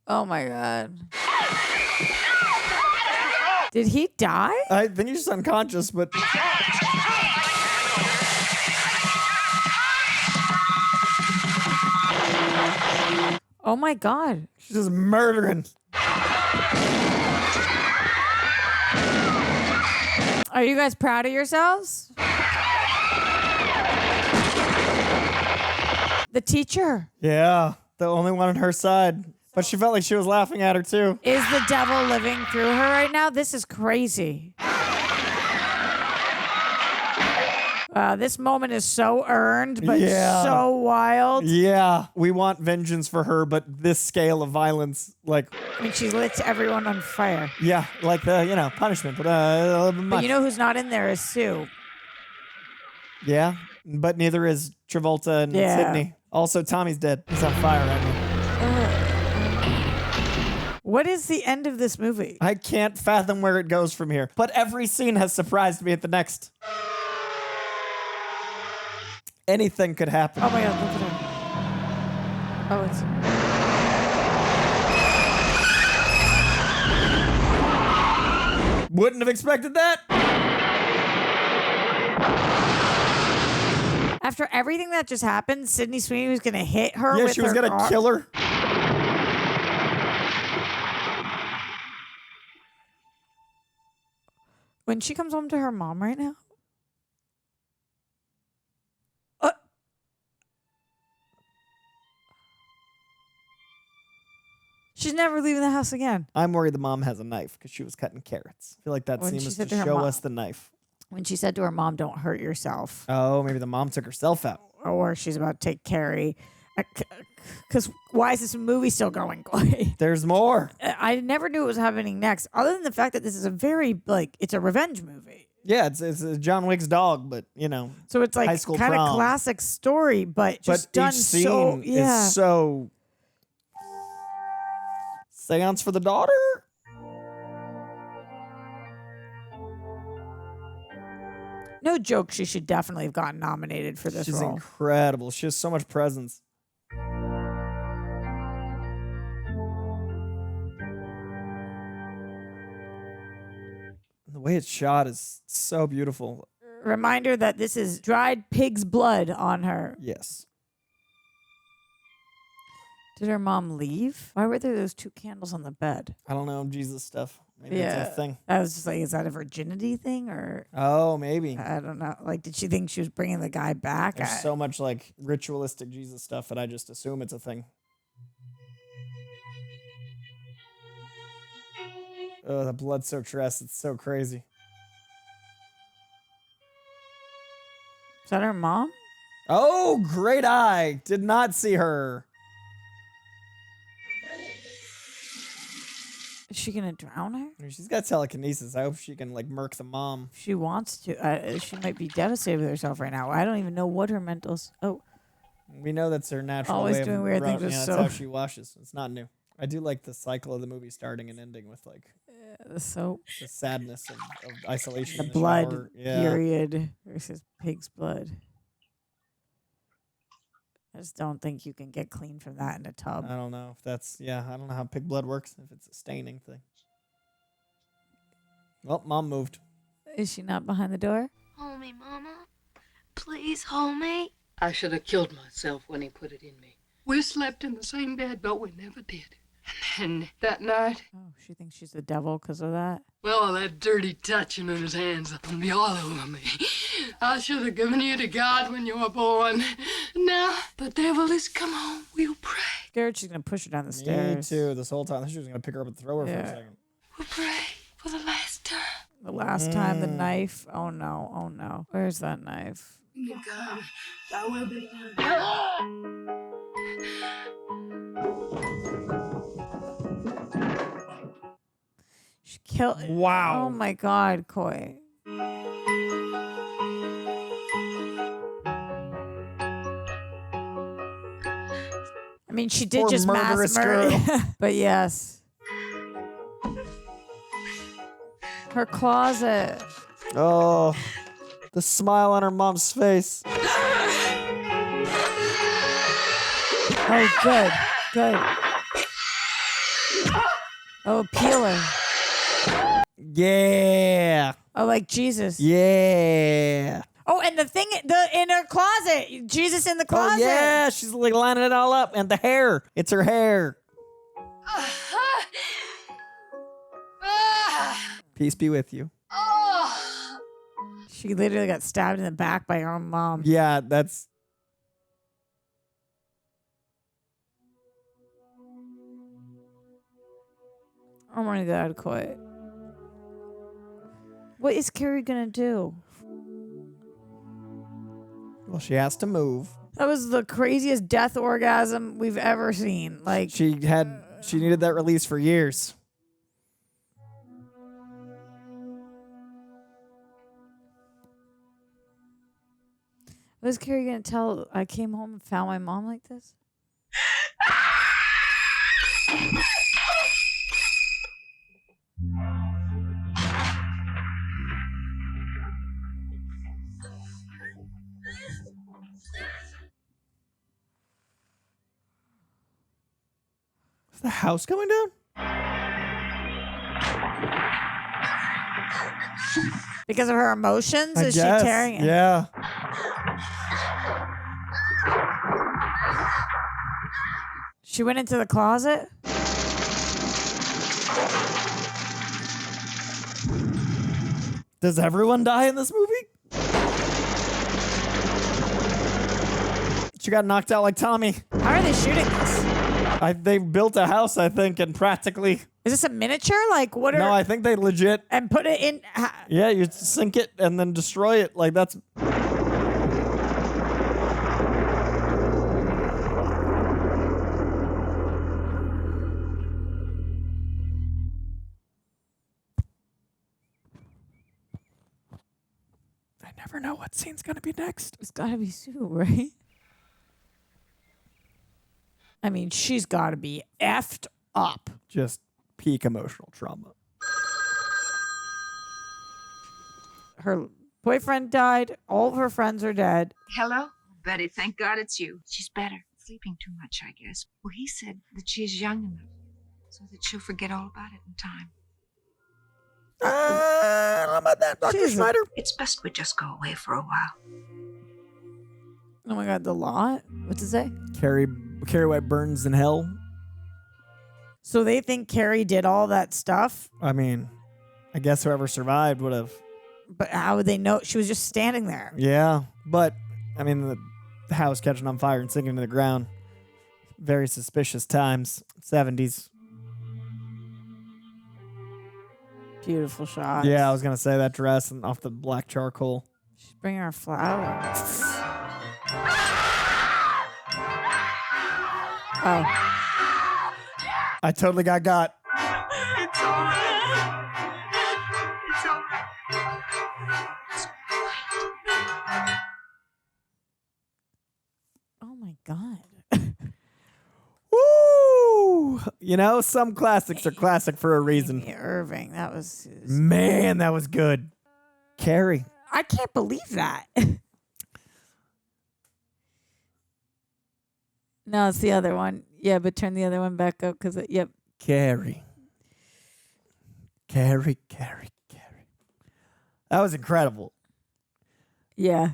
Oh my God. Did he die? I think he's just unconscious, but... Oh my God. She's just murdering. Are you guys proud of yourselves? The teacher. Yeah, the only one on her side. But she felt like she was laughing at her, too. Is the devil living through her right now? This is crazy. This moment is so earned, but so wild. Yeah, we want vengeance for her, but this scale of violence, like... I mean, she lit everyone on fire. Yeah, like the, punishment, but a little bit much. But you know who's not in there is Sue. Yeah, but neither is Travolta and Sydney. Also, Tommy's dead. He's on fire right now. What is the end of this movie? I can't fathom where it goes from here. But every scene has surprised me at the next. Anything could happen. Oh my God, look at her. Oh, it's... Wouldn't have expected that. After everything that just happened, Sydney Sweeney was going to hit her Yeah, with she was her going to arm. kill her. When she comes home to her mom right now? She's she's never leaving the house again. I'm worried the mom has a knife because she was cutting carrots. I feel like that When scene she was said to to her show mom- us the knife. When she said to her mom, "Don't hurt yourself," Oh, maybe the mom took herself out. or she's about to take Carrie. Because why is this movie still going, Coy? There's more. I never knew what was happening next, other than the fact that this is a very it's a revenge movie. Yeah, it's John Wick's dog, but So it's high like school kind of prom. classic story, but just But done each scene so is so. Seance for the daughter? No joke, she should definitely have gotten nominated for this She's role. incredible. She has so much presence. The way it's shot is so beautiful. Reminder that this is dried pig's blood on her. Yes. Did her mom leave? Why were there those 2 candles on the bed? I don't know, Jesus stuff. Maybe it's a thing. I was just like, is that a virginity thing or? Oh, maybe. I don't know. Like, did she think she was bringing the guy back? There's so much like ritualistic Jesus stuff that I just assume it's a thing. Oh, the blood-soaked dress. It's so crazy. Is that her mom? Oh, great eye. Did not see her. Is she going to drown her? I mean, she's got telekinesis. I hope she can like murk the mom. She wants to. She might be devastated with herself right now. I don't even know what her mentals. Oh. We know that's her natural Always way doing of weird things with that's soap. how she washes. It's not new. I do like the cycle of the movie starting and ending with like the soap, the sadness of isolation, the in the blood shower. Yeah. period versus pig's blood. I just don't think you can get clean from that in a tub. I don't know if that's I don't know how pig blood works, if it's a staining thing. Well, mom moved. Is she not behind the door? Hold me, Mama. Please hold me. I should have killed myself when he put it in me. We slept in the same bed, but we never did. And then that night, Oh, she thinks she's the devil because of that. well, that dirty touching of his hands on me all over me. I should have given you to God when you were born. Now the devil is come home. We'll pray. Scared she's gonna push her down the Me stairs. too. This whole time, I thought she was gonna pick her up and throw her for a Yeah. second. We'll pray for the last time. The last time the knife. Oh no! Oh no! Where's that knife? God, thy will be done. She killed. Wow. Oh my God, Coy. I mean, she did Poor just mass murderous murder, girl. but yes. Her closet. Oh, the smile on her mom's face. Oh, good, good. Oh, peeling. Yeah. Oh, like Jesus. Yeah. Oh, and the thing, in her closet, Jesus in the closet. Oh, yeah, she's like lining it all up. And the hair. It's her hair. Peace be with you. She literally got stabbed in the back by her own mom. Yeah, that's... Oh my God, Coy. What is Carrie gonna do? Well, she has to move. That was the craziest death orgasm we've ever seen. Like, She needed that release for years. what is Carrie gonna tell? I came home and found my mom like this? Is the house going down? Because of her emotions? I Is guess. she tearing it? Yeah. She went into the closet? Does everyone die in this movie? She got knocked out like Tommy. How are they shooting this? They built a house, I think, and practically. Is this a miniature? Like what? No, I think they legit. And put it in. Yeah, you sink it and then destroy it. Like that's. I never know what scene's gonna be next. It's gotta be Sue, right? I mean, she's gotta be effed up. Just peak emotional trauma. Her boyfriend died. All of her friends are dead. Hello? Betty, thank God it's you. She's better. Sleeping too much, I guess. Well, he said that she's young enough so that she'll forget all about it in time. I don't know about that, Dr. Schneider. It's best we just go away for a while. Oh my God, the lot? What's it say? Carrie White burns in hell. So they think Carrie did all that stuff? I mean, I guess whoever survived would have. But how would they know? She was just standing there. Yeah, but I mean, the house catching on fire and sinking to the ground. Very suspicious times. 70s. Beautiful shot. Yeah, I was gonna say that dress and off the black charcoal. She's bringing her flowers. Oh. I totally got. It's all right. It's all right. Oh my God. Woo! You know, some classics are classic for a reason. Irving, that was... Man, that was good. Carrie. I can't believe that. No, it's the other one. Yeah, but turn the other one back up because, yep. Carrie. That was incredible. Yeah.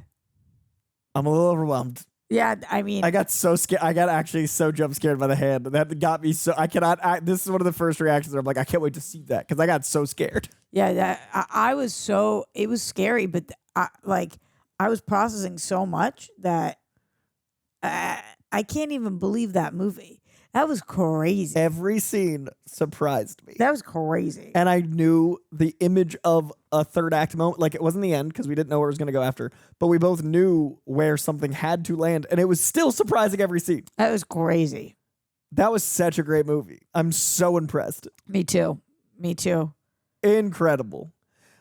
I'm a little overwhelmed. Yeah, I mean... I got so scared. I got actually so jump scared by the hand. That got me so... I cannot... this is one of the first reactions where I'm like, I can't wait to see that because I got so scared. Yeah, I was so... It was scary, but I was processing so much that I can't even believe that movie. That was crazy. Every scene surprised me. That was crazy. And I knew the image of a third act moment. Like, it wasn't the end because we didn't know where it was going to go after. But we both knew where something had to land. And it was still surprising every scene. That was crazy. That was such a great movie. I'm so impressed. Me too. Incredible.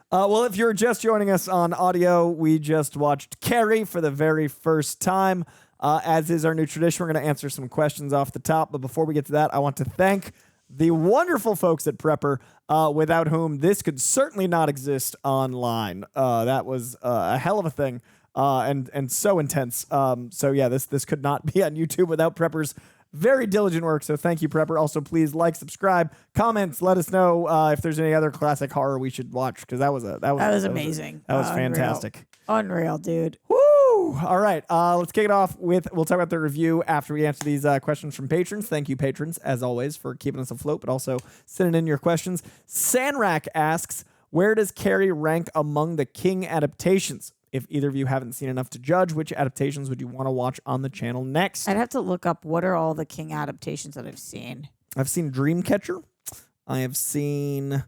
Well, if you're just joining us on audio, we just watched Carrie for the very first time. As is our new tradition, we're going to answer some questions off the top. But before we get to that, I want to thank the wonderful folks at Prepper, without whom this could certainly not exist online. That was a hell of a thing and so intense. So yeah, this could not be on YouTube without Prepper's very diligent work. So thank you, Prepper. Also, please like, subscribe, comments. Let us know if there's any other classic horror we should watch because that was amazing. That was fantastic. Unreal, dude. Woo! All right, let's kick it off with, we'll talk about the review after we answer these questions from patrons. Thank you, patrons, as always, for keeping us afloat, but also sending in your questions. Sanrak asks, where does Carrie rank among the King adaptations? If either of you haven't seen enough to judge, which adaptations would you want to watch on the channel next? I'd have to look up what are all the King adaptations that I've seen. I've seen Dreamcatcher. I have seen...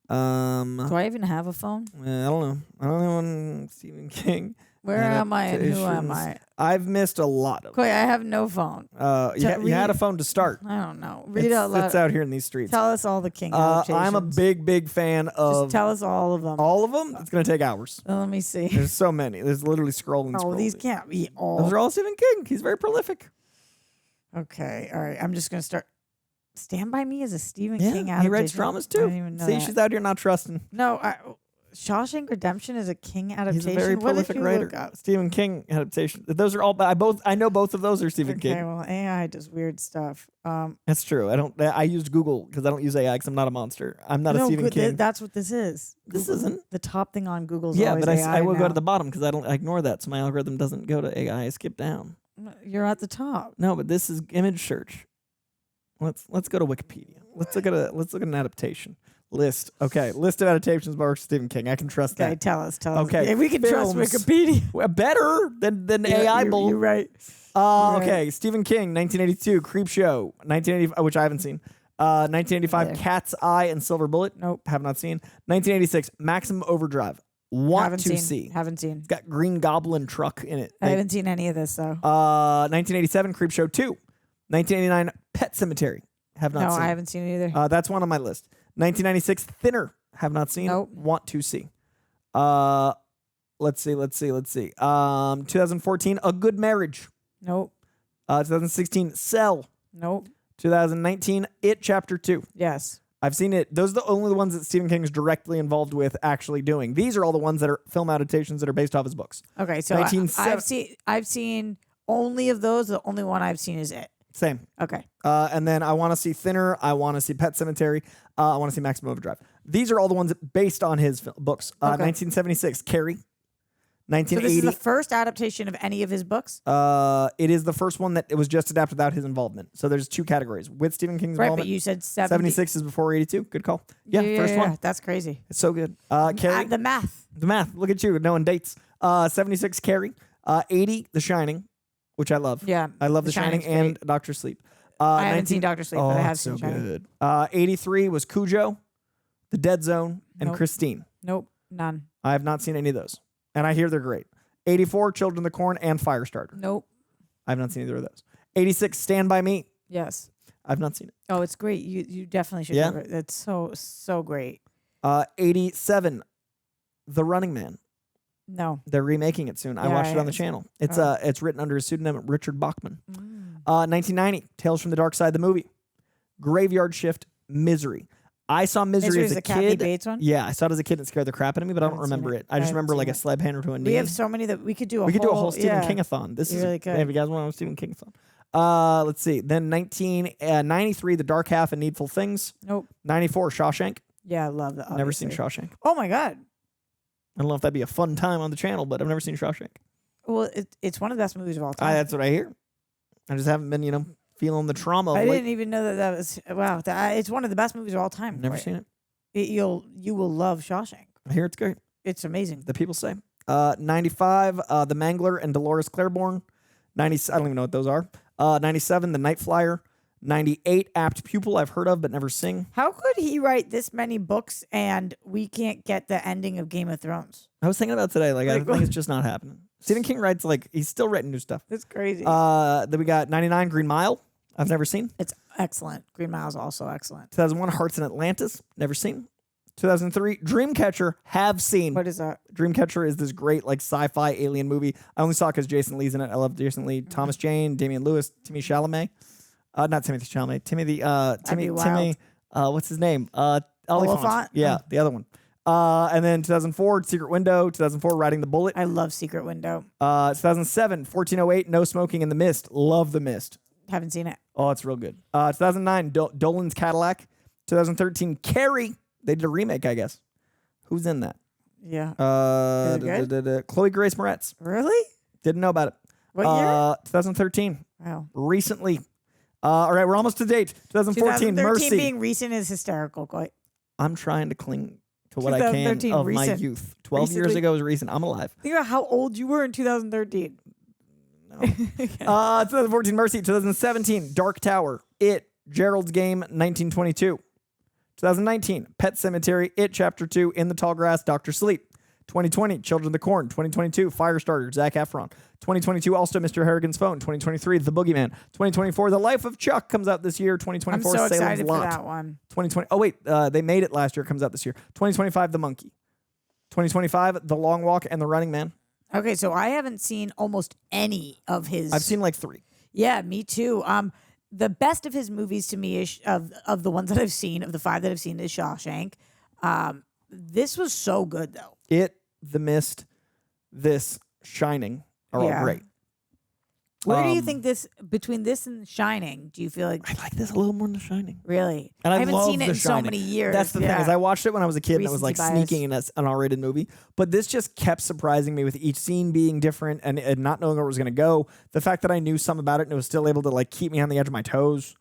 Do I even have a phone? I don't know. I don't know on Stephen King. Where am I and who am I? I've missed a lot of Coy, I have no phone. You had a phone to start. I don't know. Read out loud. It's out here in these streets. Tell us all the King adaptations. I'm a big fan of... Just tell us all of them. All of them? It's going to take hours. Let me see. There's so many. There's literally scrolling. Oh, these can't be all. Those are all Stephen King. He's very prolific. Okay. All right. I'm just going to start. Stand By Me is a Stephen King adaptation. He writes dramas too. I didn't even know that. She's out here not trusting. No, Shawshank Redemption is a King adaptation. He's a very prolific writer. Stephen King adaptation. Those are all. I know both of those are Stephen King. Okay, well, AI does weird stuff. That's true. I used Google because I don't use AI because I'm not a monster. I'm not a Stephen King. That's what this is. This isn't the top thing on Google's. Yeah, always but AI I will now. go to the bottom because I ignore that, so my algorithm doesn't go to AI. I skip down. You're at the top. No, but this is image search. Let's go to Wikipedia. Let's look at an adaptation. List. Okay. List of adaptations by works of Stephen King. I can trust Okay, that. tell us. Okay. Yeah, we can trust Films. Wikipedia. Well, better than AI bull. You're right. Okay. Stephen King, 1982, Creepshow, 1980, which I haven't seen. 1985, Cat's Eye and Silver Bullet. Nope. Have not seen. 1986, Maximum Overdrive. Want Haven't to seen. see. Haven't seen. It's got Green Goblin truck in it. I haven't seen any of this though. 1987, Creepshow 2. 1989, Pet Cemetery. Have not No, seen. I haven't seen it either. That's one on my list. 1996, Thinner. Have not seen. Nope. Want to see. Let's see. 2014, A Good Marriage. Nope. 2016, Cell. Nope. 2019, It Chapter 2. Yes. I've seen it. Those are the only ones that Stephen King is directly involved with actually doing. These are all the ones that are film adaptations that are based off his books. Okay, so I've seen only of those. The only one I've seen is It. Same. Okay. And then I want to see Thinner. I want to see Pet Cemetery. I want to see Maximum Overdrive. These are all the ones based on his books. 1976, Carrie. 1980. So this is the first adaptation of any of his books? It is the first one that it was just adapted without his involvement. So there's two categories with Stephen King's Right, involvement. but you said 76 is before 82. Good call. Yeah, first one. That's crazy. It's so good. Carrie. The math. The math. Look at you knowing dates. 76, Carrie. 80, The Shining, which I love. Yeah, I love The The Shining Shining's and Dr. Sleep. I haven't seen Dr. Sleep, but I have it's seen so Shining. good. 83 was Cujo, The Dead Zone, and Nope. Christine. Nope, none. I have not seen any of those, and I hear they're great. 84, Children of the Corn and Firestarter. Nope. I have not seen either of those. 86, Stand By Me. Yes. I've not seen it. Oh, it's great. You definitely should. Yeah? Give it. It's so great. 87, The Running Man. No. They're remaking it soon. I Yeah, watched it on the it's- channel. It's oh. it's written under a pseudonym, Richard Bachman. 1990, Tales from the Dark Side, the movie. Graveyard Shift, Misery. I saw Misery Misery as is a the Kathy kid. Bates one? Yeah, I saw it as a kid and it scared the crap out of me, but I don't haven't seen remember it. it. I I just haven't remember seen like a it. slab hammer to a knee. We have so many that we could do. We could do a whole Stephen yeah. King-a-thon. This You is really could. If you guys want a Stephen King-a-thon. Let's see. Then 1993, The Dark Half and Needful Things. Nope. 94, Shawshank. Yeah, I love that. Never seen obviously. Shawshank. Oh my god. I don't know if that'd be a fun time on the channel, but I've never seen Shawshank. Well, it's one of the best movies of all time. That's what I hear. I just haven't been, feeling the trauma. I of didn't even know that was wow. It's one of the best movies of all time. Never seen it. You will love Shawshank. I hear it's great. It's amazing. The people say. 95, The Mangler and Dolores Claiborne. 90, I don't even know what those are. 97, The Night Flyer. 98, Apt Pupil, I've heard of but never sing. How could he write this many books and we can't get the ending of Game of Thrones? I was thinking about today. I think it's just not happening. Stephen King writes he's still writing new stuff. That's crazy. Then we got 99, Green Mile. I've never seen. It's excellent. Green Mile is also excellent. 2001, Hearts in Atlantis. Never seen. 2003, Dreamcatcher. Have seen. What is that? Dreamcatcher is this great sci-fi alien movie. I only saw it because Jason Lee's in it. I love Jason Lee. Thomas Jane, Damian Lewis, Timmy Chalamet. Not Timothy Chalamet. Timmy. What's his name? Oliphant. Yeah, the other one. And then 2004, Secret Window. 2004, Riding the Bullet. I love Secret Window. 2007, 1408, No Smoking in the Mist. Love The Mist. Haven't seen it. Oh, it's real good. 2009, Dolan's Cadillac. 2013, Carrie. They did a remake, I guess. Who's in that? Yeah. Chloe Grace Moretz. Really? Didn't know about it. What year? 2013. Wow. Recently. All right, we're almost to date. 2014, 2013 Mercy. being recent is hysterical. Quite. I'm trying to cling to what I can 2013, of my recent. youth. 12 years Recently. ago is recent. I'm alive. Think about how old you were in 2013. 2014, Mercy. 2017, Dark Tower. It. Gerald's Game, 1922. 2019, Pet Cemetery. It Chapter 2. In the Tall Grass. Dr. Sleep. 2020, Children of the Corn. 2022, Firestarter. Zac Efron. 2022, also Mr. Harrigan's Phone. 2023, The Boogeyman. 2024, The Life of Chuck comes out this year. 2024, I'm so Salem's excited Lot. for that one. 2020. Oh wait, they made it last year. It comes out this year. 2025, The Monkey. 2025, The Long Walk and The Running Man. Okay, so I haven't seen almost any of his. I've seen 3. Yeah, me too. The best of his movies to me is of the ones that I've seen, of the 5 that I've seen, is Shawshank. This was so good though. It, The Mist, this, Shining are all great. Where do you think between this and Shining, do you feel like I like this a little more than The Shining? Really? And I haven't love seen it The in so Shining. many years. That's the thing, is I watched it when I was a kid and it was Recency bias. sneaking in as an R-rated movie. But this just kept surprising me with each scene being different and not knowing where it was going to go. The fact that I knew some about it and it was still able to keep me on the edge of my toes.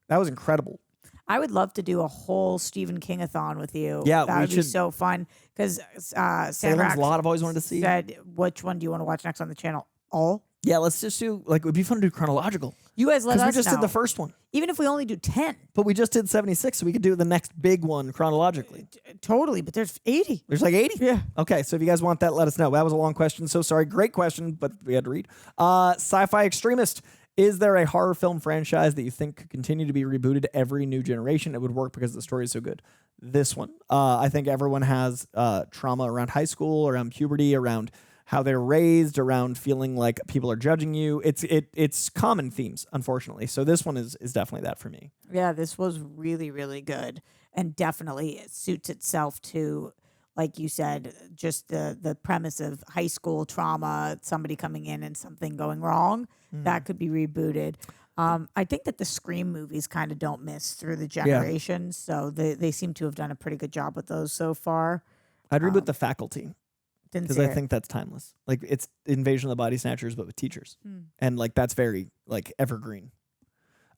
That was incredible. I would love to do a whole Stephen King-a-thon with you. Yeah, that we would be should. so fun. Because Salem's Lot I've always wanted to see. said, which one do you want to watch next on the channel? All? Yeah, let's just do, like, it would be fun to do chronological. You guys let us know. Because we just did the first one. Even if we only do 10. But we just did 76, so we could do the next big one chronologically. Totally, but there's 80. There's like 80? Yeah. Okay, so if you guys want that, let us know. That was a long question, so sorry. Great question, but we had to read. Sci-fi Extremist. Is there a horror film franchise that you think could continue to be rebooted every new generation? It would work because the story is so good. This one. I think everyone has trauma around high school, around puberty, around how they're raised, around feeling like people are judging you. It's common themes, unfortunately. So this one is definitely that for me. Yeah, this was really, really good. And definitely it suits itself to, like you said, just the premise of high school trauma, somebody coming in and something going wrong. That could be rebooted. I think that the Scream movies kind of don't miss through the generations. So they seem to have done a pretty good job with those so far. I'd reboot The Faculty. Didn't Because see I it. think that's timeless. Like, it's Invasion of the Body Snatchers, but with teachers. And, like, that's very, like, evergreen.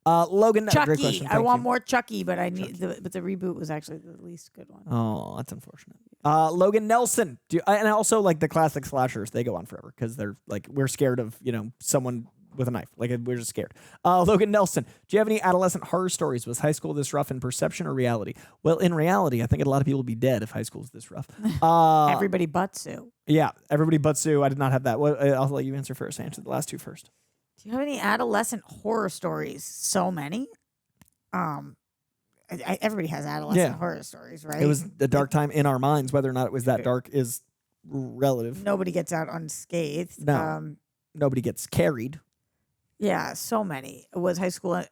Logan, Chucky. great question. I Thank want you. more Chucky, but but the reboot was actually the least good one. Oh, that's unfortunate. Logan Nelson. And also, like, the classic slashers, they go on forever because they're, like, we're scared of, someone with a knife. Like, we're just scared. Logan Nelson. Do you have any adolescent horror stories? Was high school this rough in perception or reality? Well, in reality, I think a lot of people would be dead if high school was this rough. Everybody but Sue. Yeah, everybody but Sue. I did not have that. Well, I'll let you answer first. Answer the last two first. Do you have any adolescent horror stories? So many. Everybody has adolescent horror stories, right? It was a dark time in our minds. Whether or not it was that dark is relative. Nobody gets out unscathed. No. Nobody gets carried. Yeah, so many. Was high school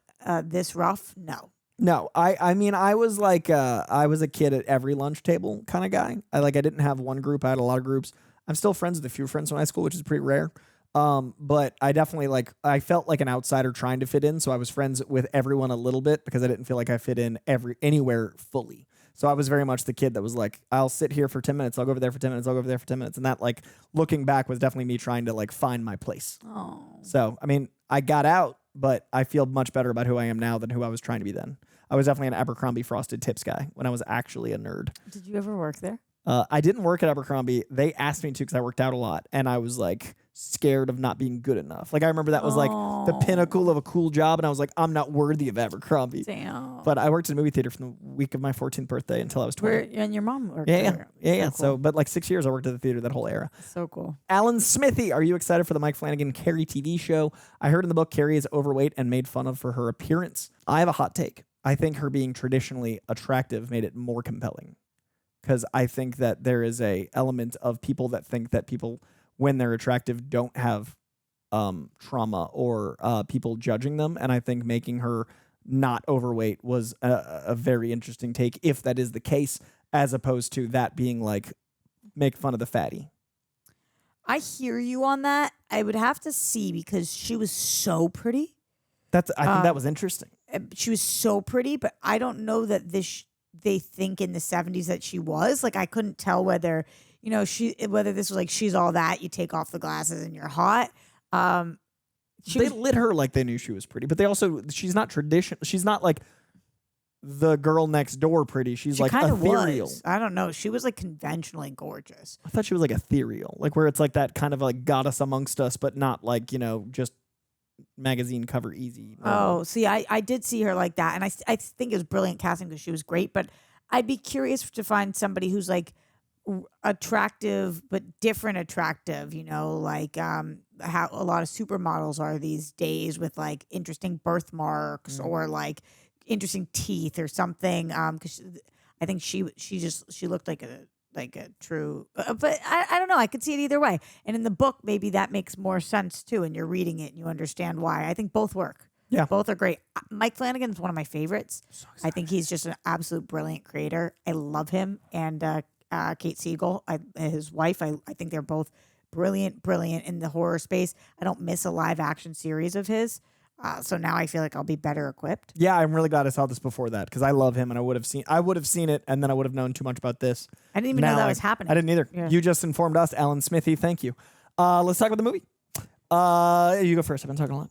this rough? No. No, I mean, I was like, I was a kid at every lunch table kind of guy. I didn't have one group. I had a lot of groups. I'm still friends with a few friends from high school, which is pretty rare. But I definitely I felt like an outsider trying to fit in. So I was friends with everyone a little bit because I didn't feel like I fit in anywhere fully. So I was very much the kid that was like, I'll sit here for 10 minutes. I'll go over there for 10 minutes. I'll go over there for 10 minutes. And that, like, looking back was definitely me trying to, like, find my place. Oh. So, I mean, I got out, but I feel much better about who I am now than who I was trying to be then. I was definitely an Abercrombie Frosted Tips guy when I was actually a nerd. Did you ever work there? I didn't work at Abercrombie. They asked me to because I worked out a lot. And I was, like, scared of not being good enough. Like, I remember that was, like, the pinnacle of a cool job. And I was like, I'm not worthy of Abercrombie. Damn. But I worked in a movie theater from the week of my 14th birthday until I was 20. And your mom worked Yeah. there. Yeah. So So, cool. but like 6 years I worked at the theater that whole era. So cool. Alan Smithy, are you excited for the Mike Flanagan Carrie TV show? I heard in the book Carrie is overweight and made fun of for her appearance. I have a hot take. I think her being traditionally attractive made it more compelling. Because I think that there is a element of people that think that people, when they're attractive, don't have trauma or people judging them. And I think making her not overweight was a very interesting take, if that is the case, as opposed to that being like, make fun of the fatty. I hear you on that. I would have to see because she was so pretty. I think that was interesting. She was so pretty, but I don't know that they think in the 70s that she was. Like, I couldn't tell whether, whether this was like, she's all that, you take off the glasses and you're hot. They lit her like they knew she was pretty, but she's not traditional. She's not like the girl next door pretty. She's like ethereal. I don't know. She was like conventionally gorgeous. I thought she was like ethereal, like where it's like that kind of like goddess amongst us, but not like, just magazine cover easy. Oh, see, I did see her like that. And I think it was brilliant casting because she was great. But I'd be curious to find somebody who's like attractive, but different attractive, like how a lot of supermodels are these days with like interesting birthmarks or like interesting teeth or something. Because I think she looked like a true, but I don't know. I could see it either way. And in the book, maybe that makes more sense too. And you're reading it and you understand why. I think both work. Yeah. Both are great. Mike Flanagan is one of my favorites. I think he's just an absolute brilliant creator. I love him. And Kate Siegel, his wife, I think they're both brilliant in the horror space. I don't miss a live action series of his. So now I feel like I'll be better equipped. Yeah, I'm really glad I saw this before that because I love him and I would have seen it and then I would have known too much about this. I didn't even know that was happening. I didn't either. Yeah. You just informed us, Alan Smithy. Thank you. Let's talk about the movie. You go first. I've been talking a lot.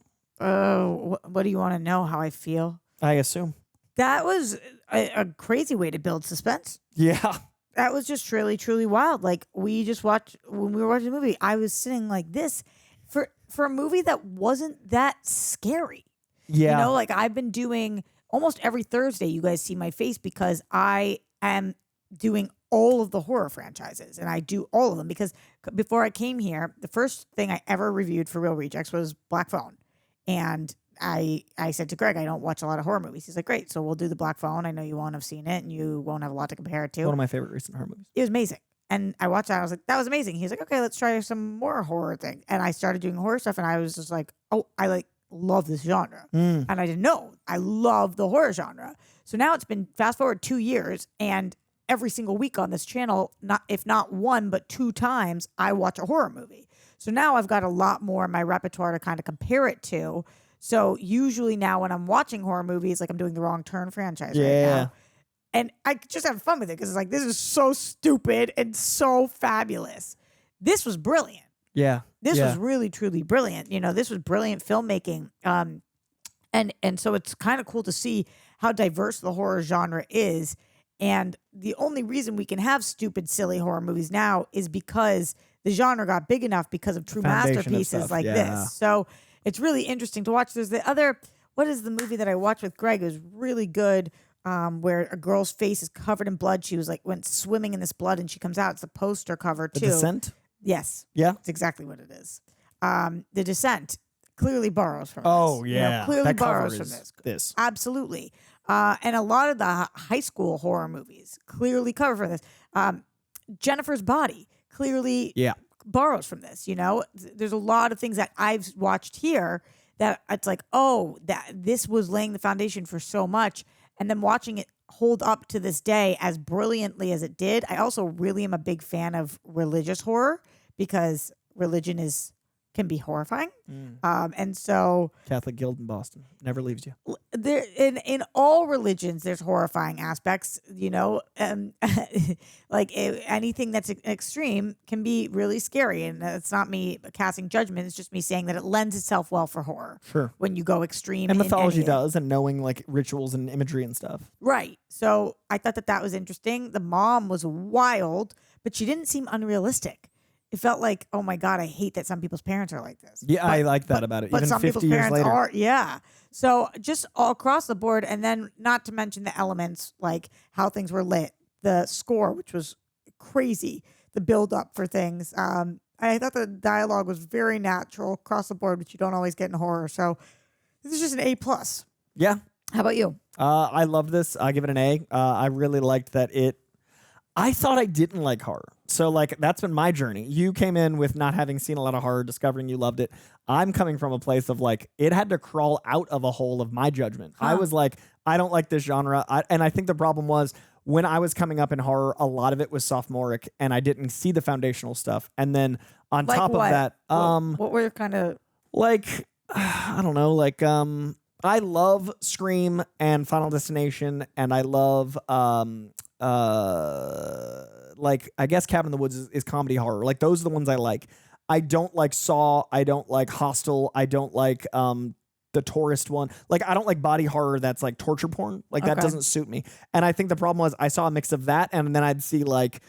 What do you want to know? How I feel? I assume. That was a crazy way to build suspense. Yeah. That was just truly, truly wild. Like we just watched when we were watching the movie, I was sitting like this for a movie that wasn't that scary. Yeah. You know, like I've been doing almost every Thursday, you guys see my face because I am doing all of the horror franchises and I do all of them because before I came here, the first thing I ever reviewed for Real Rejects was Black Phone. And I said to Greg, I don't watch a lot of horror movies. He's like, great. So we'll do the Black Phone. I know you won't have seen it and you won't have a lot to compare it to. One of my favorite recent horror movies. It was amazing. And I watched that. I was like, that was amazing. He's like, okay, let's try some more horror thing. And I started doing horror stuff and I was just like, oh, I love this genre. And I didn't know. I love the horror genre. So now it's been fast forward 2 years and every single week on this channel, if not one, but 2 times, I watch a horror movie. So now I've got a lot more in my repertoire to kind of compare it to. So usually now when I'm watching horror movies, like I'm doing the Wrong Turn franchise right now. And I just have fun with it because it's like, this is so stupid and so fabulous. This was brilliant. Yeah. This was really, truly brilliant. You know, this was brilliant filmmaking. And so it's kind of cool to see how diverse the horror genre is. And the only reason we can have stupid, silly horror movies now is because the genre got big enough because of true masterpieces like this. So it's really interesting to watch. There's the other, what is the movie that I watched with Greg? It was really good. Where a girl's face is covered in blood. She was like went swimming in this blood and she comes out. It's a poster cover too. The Descent? Yes. Yeah. That's exactly what it is. The Descent clearly borrows from this. You know, clearly that borrows cover from is this. Absolutely. And a lot of the high school horror movies clearly cover from this. Jennifer's Body clearly borrows from this. You know, there's a lot of things that I've watched here that it's like, oh, that this was laying the foundation for so much. And then watching it hold up to this day as brilliantly as it did. I also really am a big fan of religious horror because religion can be horrifying. And so Catholic Guild in Boston never leaves you. There in all religions there's horrifying aspects, you know, like anything that's extreme can be really scary, and it's not me casting judgment, it's just me saying that it lends itself well for horror. Sure. When you go extreme, and mythology does, and knowing like rituals and imagery and stuff. Right. So I thought that was interesting. The mom was wild, but she didn't seem unrealistic. It felt like, oh my God, I hate that some people's parents are like this. Yeah, I like that about it. But Even some 50 people's years parents later. are, yeah. So just all across the board, and then not to mention the elements like how things were lit, the score, which was crazy, the build up for things. I thought the dialogue was very natural across the board, which you don't always get in horror. So this is just an A+. Yeah. How about you? I love this. I give it an A. I really liked that I thought I didn't like horror. So, like, that's been my journey. You came in with not having seen a lot of horror, discovering you loved it. I'm coming from a place of, like, it had to crawl out of a hole of my judgment. I was like, I don't like this genre. And I think the problem was when I was coming up in horror, a lot of it was sophomoric, and I didn't see the foundational stuff. And then on Like top what? of that... what were kind of... Like, I don't know, like... I love Scream and Final Destination, and I love... like, I guess Cabin in the Woods is comedy horror. Like, those are the ones I like. I don't like Saw. I don't like Hostel. I don't like the Tourist one. Like, I don't like body horror that's like torture porn. Like, that doesn't suit me. And I think the problem was I saw a mix of that, and then I'd see like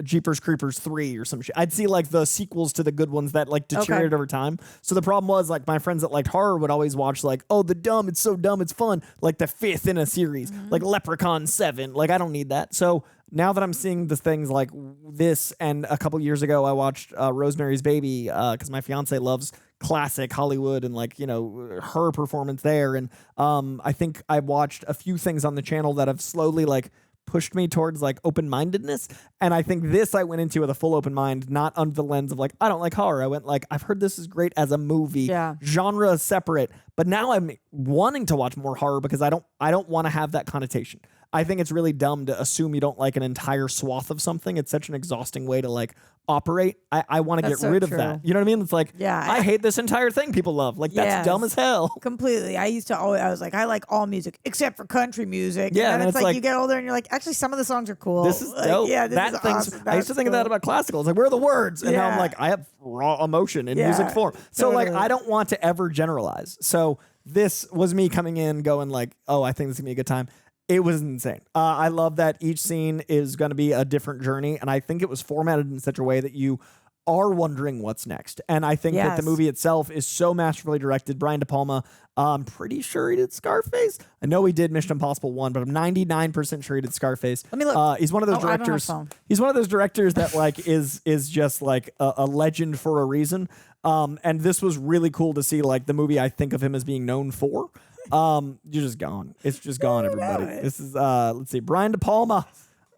Jeepers Creepers 3 or some shit. I'd see like the sequels to the good ones that like deteriorated over time. So the problem was like my friends that liked horror would always watch like, oh, the dumb, it's so dumb, it's fun. Like the 5th in a series, like Leprechaun 7. Like, I don't need that. So now that I'm seeing the things like this, and a couple years ago I watched Rosemary's Baby because my fiance loves classic Hollywood and like, you know, her performance there. And I think I watched a few things on the channel that have slowly like pushed me towards like open-mindedness. And I think this I went into with a full open mind, not under the lens of like, I don't like horror. I went like, I've heard this is great as a movie. Yeah. Genre is separate. But now I'm wanting to watch more horror because I don't want to have that connotation. I think it's really dumb to assume you don't like an entire swath of something. It's such an exhausting way to like operate. I want to get rid of that. You know what I mean? It's like, I hate this entire thing people love. Like, that's dumb as hell. Completely. I was like, I like all music except for country music. Yeah, and then it's like you get older and you're like, actually, some of the songs are cool. This is like, dope. Yeah, this is awesome. I used to think of that about classical. It's like, where are the words? And now I'm like, I have raw emotion in music form. So like, I don't want to ever generalize. So this was me coming in going like, oh, I think this is going to be a good time. It was insane. I love that each scene is going to be a different journey. And I think it was formatted in such a way that you are wondering what's next. And I think that the movie itself is so masterfully directed. Brian De Palma, I'm pretty sure he did Scarface. I know he did Mission Impossible 1, but I'm 99% sure he did Scarface. Let me look. He's one of those directors. He's one of those directors that like is just like a legend for a reason. And this was really cool to see like the movie I think of him as being known for. You're just gone. It's just gone, everybody. This is let's see, Brian De Palma,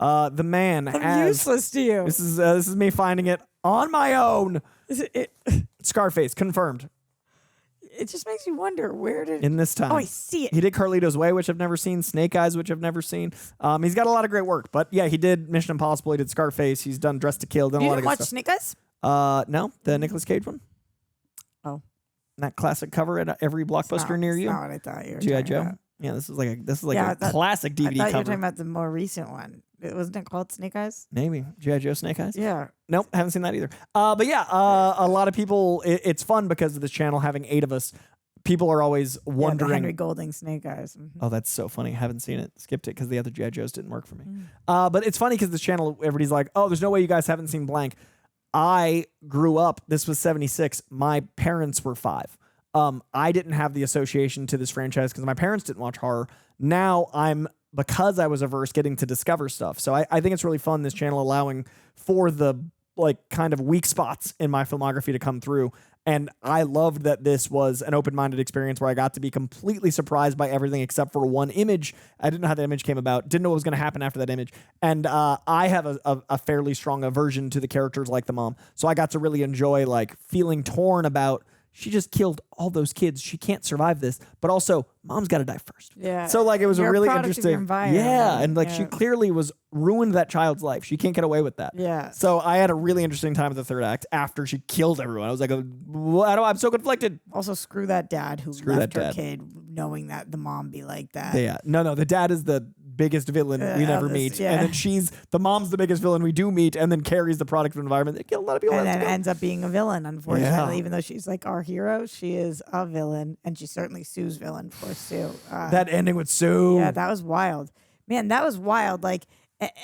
the man. I'm useless to you. This is me finding it on my own. Scarface confirmed. It just makes you wonder where did in this time. Oh, I see it. He did Carlito's Way, which I've never seen. Snake Eyes, which I've never seen. He's got a lot of great work, but yeah, he did Mission Impossible. He did Scarface. He's done Dressed to Kill. Done a lot of good watch stuff. Snake Eyes? No, the Nicolas Cage one. Oh, that classic cover at every Blockbuster near you. That's not what I thought you were G.I. talking Joe. about. Yeah, this is like a classic DVD I thought you were cover. talking about the more recent one. Wasn't it called Snake Eyes? Maybe G.I. Joe Snake Eyes. Yeah. Nope, haven't seen that either. But yeah, a lot of people. It's fun because of this channel having 8 of us. People are always wondering. The Henry Golding Snake Eyes. Mm-hmm. Oh, that's so funny. Haven't seen it. Skipped it because the other G.I. Joes didn't work for me. But it's funny because this channel, everybody's like, oh, there's no way you guys haven't seen blank. I grew up. This was 76. My parents were 5. I didn't have the association to this franchise because my parents didn't watch horror. Now because I was averse, getting to discover stuff. So I think it's really fun, this channel allowing for the like kind of weak spots in my filmography to come through. And I loved that this was an open-minded experience where I got to be completely surprised by everything except for one image. I didn't know how that image came about. Didn't know what was going to happen after that image. And I have a fairly strong aversion to the characters like the mom. So I got to really enjoy like feeling torn about she just killed all those kids. She can't survive this. But also, mom's got to die first. Yeah. So like it was You're a really product of your interesting. environment. Yeah, and like she clearly was ruined that child's life. She can't get away with that. Yeah. So I had a really interesting time with the third act after she killed everyone. I was like, I'm so conflicted. Also, screw that dad who left her kid knowing that the mom be like that. Yeah. No. The dad is the biggest villain we never meet. yeah. And then the mom's the biggest villain we do meet, and then Carrie's the product of environment. They kill a lot of people. And then ends up being a villain, unfortunately. Even though she's like our hero, she is a villain, and she certainly Sue's villain for Sue. That ending with Sue. Yeah, that was wild. Man, that was wild. Like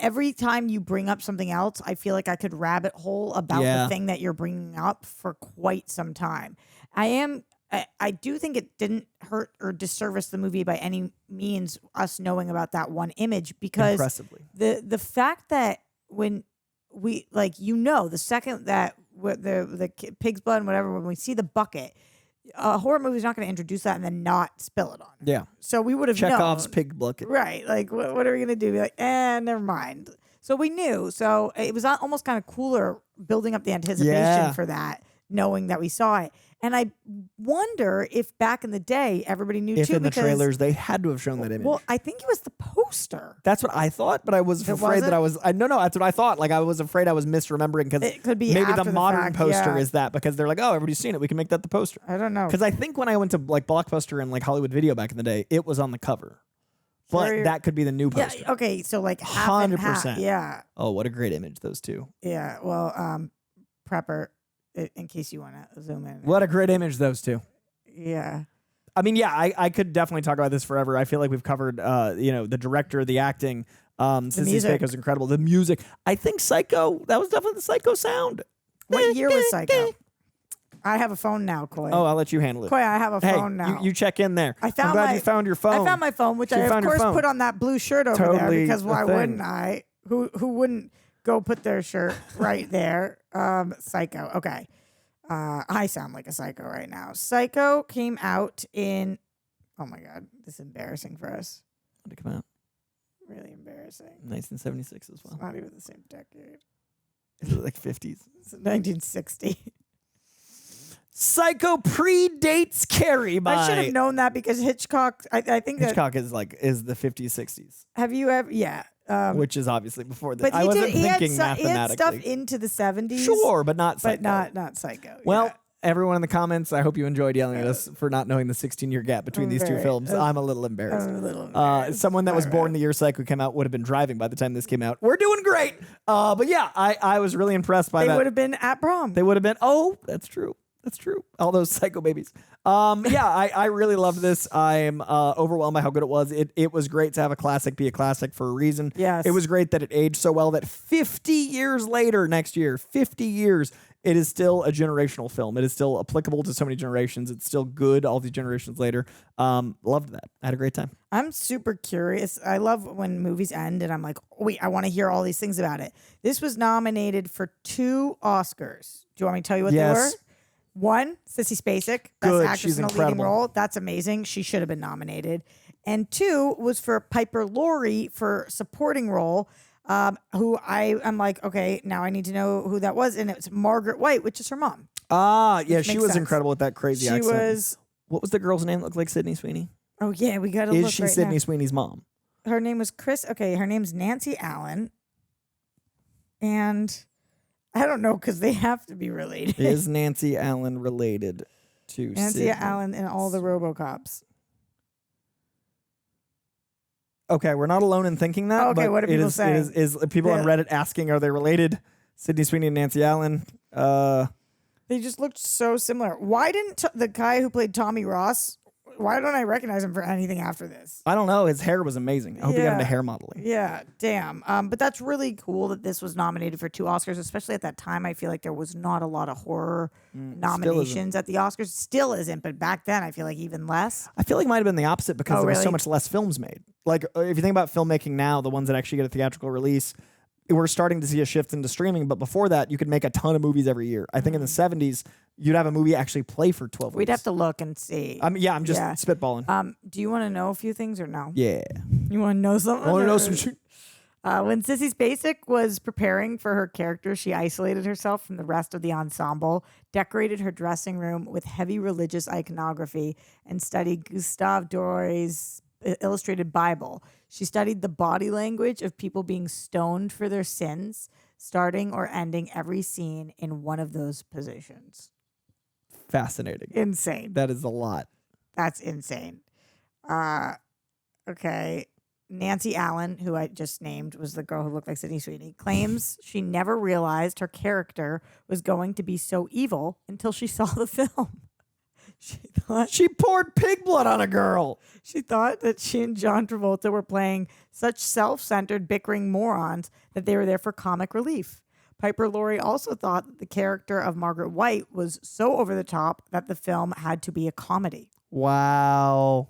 every time you bring up something else, I feel like I could rabbit hole about the thing that you're bringing up for quite some time. I do think it didn't hurt or disservice the movie by any means, us knowing about that one image, because impressively. The fact that when we the second that the pig's blood and whatever, when we see the bucket, a horror movie is not going to introduce that and then not spill it on. Yeah. So we would have Chekhov's known. pig bucket. Right. Like, what are we going to do? Be like, never mind. So we knew. So it was almost kind of cooler building up the anticipation for that, knowing that we saw it. And I wonder if back in the day, everybody knew If too. in the trailers they had to have shown that image. Well, I think it was the poster. That's what I thought, but I was afraid that I was. No, that's what I thought. Like I was afraid I was misremembering because it could be maybe after the the modern fact, poster is that because they're like, oh, everybody's seen it. We can make that the poster. I don't know. Because I think when I went to like Blockbuster and like Hollywood Video back in the day, it was on the cover. But that could be the new poster. Yeah. Okay. So like 100%. Yeah. Oh, what a great image, those two. Yeah. Well, Prepper, in case you want to zoom in. What a great image, those two. Yeah. I mean, yeah, I could definitely talk about this forever. I feel like we've covered, the director, the acting. Sissy Spacek was incredible. The music. I think Psycho, that was definitely the Psycho sound. What year was Psycho? I have a phone now, Coy. Oh, I'll let you handle it. Coy, I have a phone now. You check in there. I'm glad you found your phone. I found my phone, which I, of course, put on that blue shirt over there, because why wouldn't I? Who wouldn't go put their shirt right there? Psycho. Okay. I sound like a psycho right now. Psycho came out in... Oh, my God. This is embarrassing for us. When did it come out? Really embarrassing. 1976 as well. It's not even the same decade. Is it like 50s? It's 1960. Psycho predates Carrie by... I should have known that because Hitchcock... I think Hitchcock is the 50s, 60s. Have you ever... Yeah. Which is obviously before that. But I wasn't thinking mathematically. He had stuff into the 70s. Sure, but not Psycho. But not Psycho. Well, everyone in the comments, I hope you enjoyed yelling at us for not knowing the 16-year gap between these two films. I'm a little embarrassed. Someone that was born the year Psycho came out would have been driving by the time this came out. We're doing great. But yeah, I was really impressed by that. They would have been at prom. They would have been. Oh, that's true. That's true. All those psycho babies. Yeah, I really loved this. I'm overwhelmed by how good it was. It was great to have a classic be a classic for a reason. Yes. It was great that it aged so well that 50 years later, next year, 50 years, it is still a generational film. It is still applicable to so many generations. It's still good all these generations later. Loved that. I had a great time. I'm super curious. I love when movies end and I'm like, wait, I want to hear all these things about it. This was nominated for 2 Oscars. Do you want me to tell you what they were? 1, Sissy Spacek, Best Good. Actress She's in a Leading incredible. Role. That's amazing. She should have been nominated. And 2 was for Piper Laurie for supporting role, who I'm like, okay, now I need to know who that was. And it's Margaret White, which is her mom. Ah, yeah, Which she makes was sense. incredible with that crazy She accent. was. What was the girl's name that looked like Sydney Sweeney? Oh, yeah, we got to look Is she right Sydney now. Sweeney's mom? Her name was Chris. Okay, her name's Nancy Allen. And I don't know because they have to be related. Is Nancy Allen related to Nancy Sydney? Allen and all the RoboCops. Okay, we're not alone in thinking that. Okay, but what are people saying? Is people on Reddit asking, are they related? Sydney Sweeney and Nancy Allen. They just looked so similar. Why didn't the guy who played Tommy Ross, why don't I recognize him for anything after this? I don't know. His hair was amazing. I hope he got into hair modeling. Yeah, damn. But that's really cool that this was nominated for 2 Oscars, especially at that time. I feel like there was not a lot of horror nominations at the Oscars. Still isn't, but back then I feel like even less. I feel like it might have been the opposite because there was so really? much less films made. Like, if you think about filmmaking now, the ones that actually get a theatrical release, we're starting to see a shift into streaming. But before that, you could make a ton of movies every year. I think in the 70s, you'd have a movie actually play for 12 weeks. We'd have to look and see. I'm just spitballing. Do you want to know a few things or no? Yeah. You want to know something? I want to know or- some shit. When Sissy Spacek was preparing for her character, she isolated herself from the rest of the ensemble, decorated her dressing room with heavy religious iconography, and studied Gustave Doré's illustrated Bible. She studied the body language of people being stoned for their sins, starting or ending every scene in one of those positions. Fascinating. Insane. That is a lot. That's insane. Okay. Nancy Allen, who I just named, was the girl who looked like Sydney Sweeney, claims she never realized her character was going to be so evil until she saw the film. She poured pig blood on a girl. She thought that she and John Travolta were playing such self-centered, bickering morons that they were there for comic relief. Piper Laurie also thought that the character of Margaret White was so over the top that the film had to be a comedy. Wow.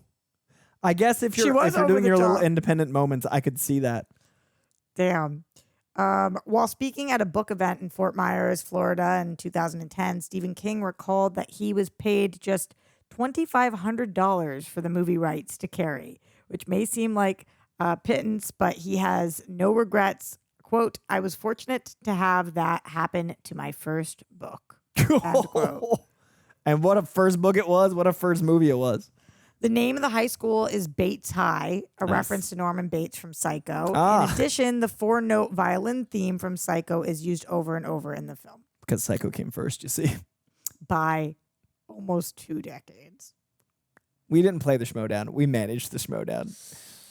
I guess if you're doing your little independent moments, I could see that. Damn. While speaking at a book event in Fort Myers, Florida in 2010, Stephen King recalled that he was paid just $2,500 for the movie rights to Carrie, which may seem like a pittance, but he has no regrets. Quote, I was fortunate to have that happen to my first book. End quote. And what a first book it was. What a first movie it was. The name of the high school is Bates High, a Nice. reference to Norman Bates from Psycho. Ah. In addition, the 4-note violin theme from Psycho is used over and over in the film Because Psycho came first, you see. by almost 2 decades. We didn't play the Schmodown. We managed the Schmodown.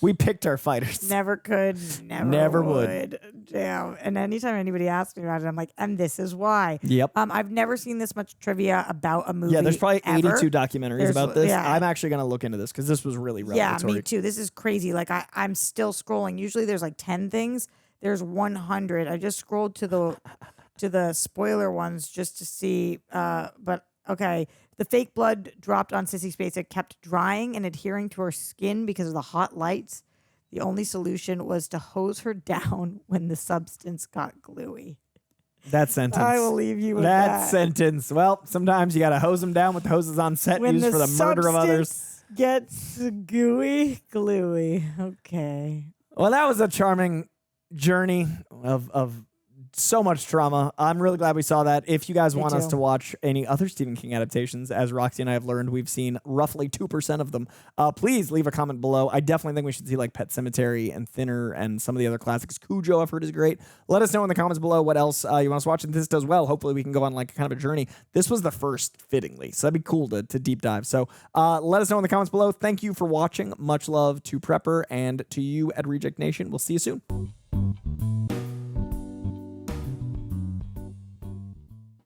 We picked our fighters. Never could, Never would. Damn. And anytime anybody asks me about it, I'm like, and this is why. Yep. I've never seen this much trivia about a movie. Yeah, there's probably ever. 82 documentaries There's- about this. yeah. I'm actually going to look into this because this was really revelatory. Yeah, me too. This is crazy. Like I'm still scrolling. Usually there's like 10 things. There's 100. I just scrolled to the spoiler ones just to see. But okay, the fake blood dropped on Sissy Spacek kept drying and adhering to her skin because of the hot lights. The only solution was to hose her down when the substance got gluey. That sentence. I will leave you with that that. sentence. Well, sometimes you got to hose them down with the hoses on set When used for the murder of others. substance gets gluey. Okay. Well, that was a charming journey of so much trauma. I'm really glad we saw that. If you guys Me want us too. to watch any other Stephen King adaptations, as Roxy and I have learned, we've seen roughly 2% of them. Please leave a comment below. I definitely think we should see like Pet Sematary and Thinner and some of the other classics. Cujo, I've heard, is great. Let us know in the comments below what else you want us to watch. And if this does well, hopefully we can go on like kind of a journey. This was the first, fittingly, so that'd be cool to deep dive. So let us know in the comments below. Thank you for watching. Much love to Prepper and to you at Reject Nation. We'll see you soon.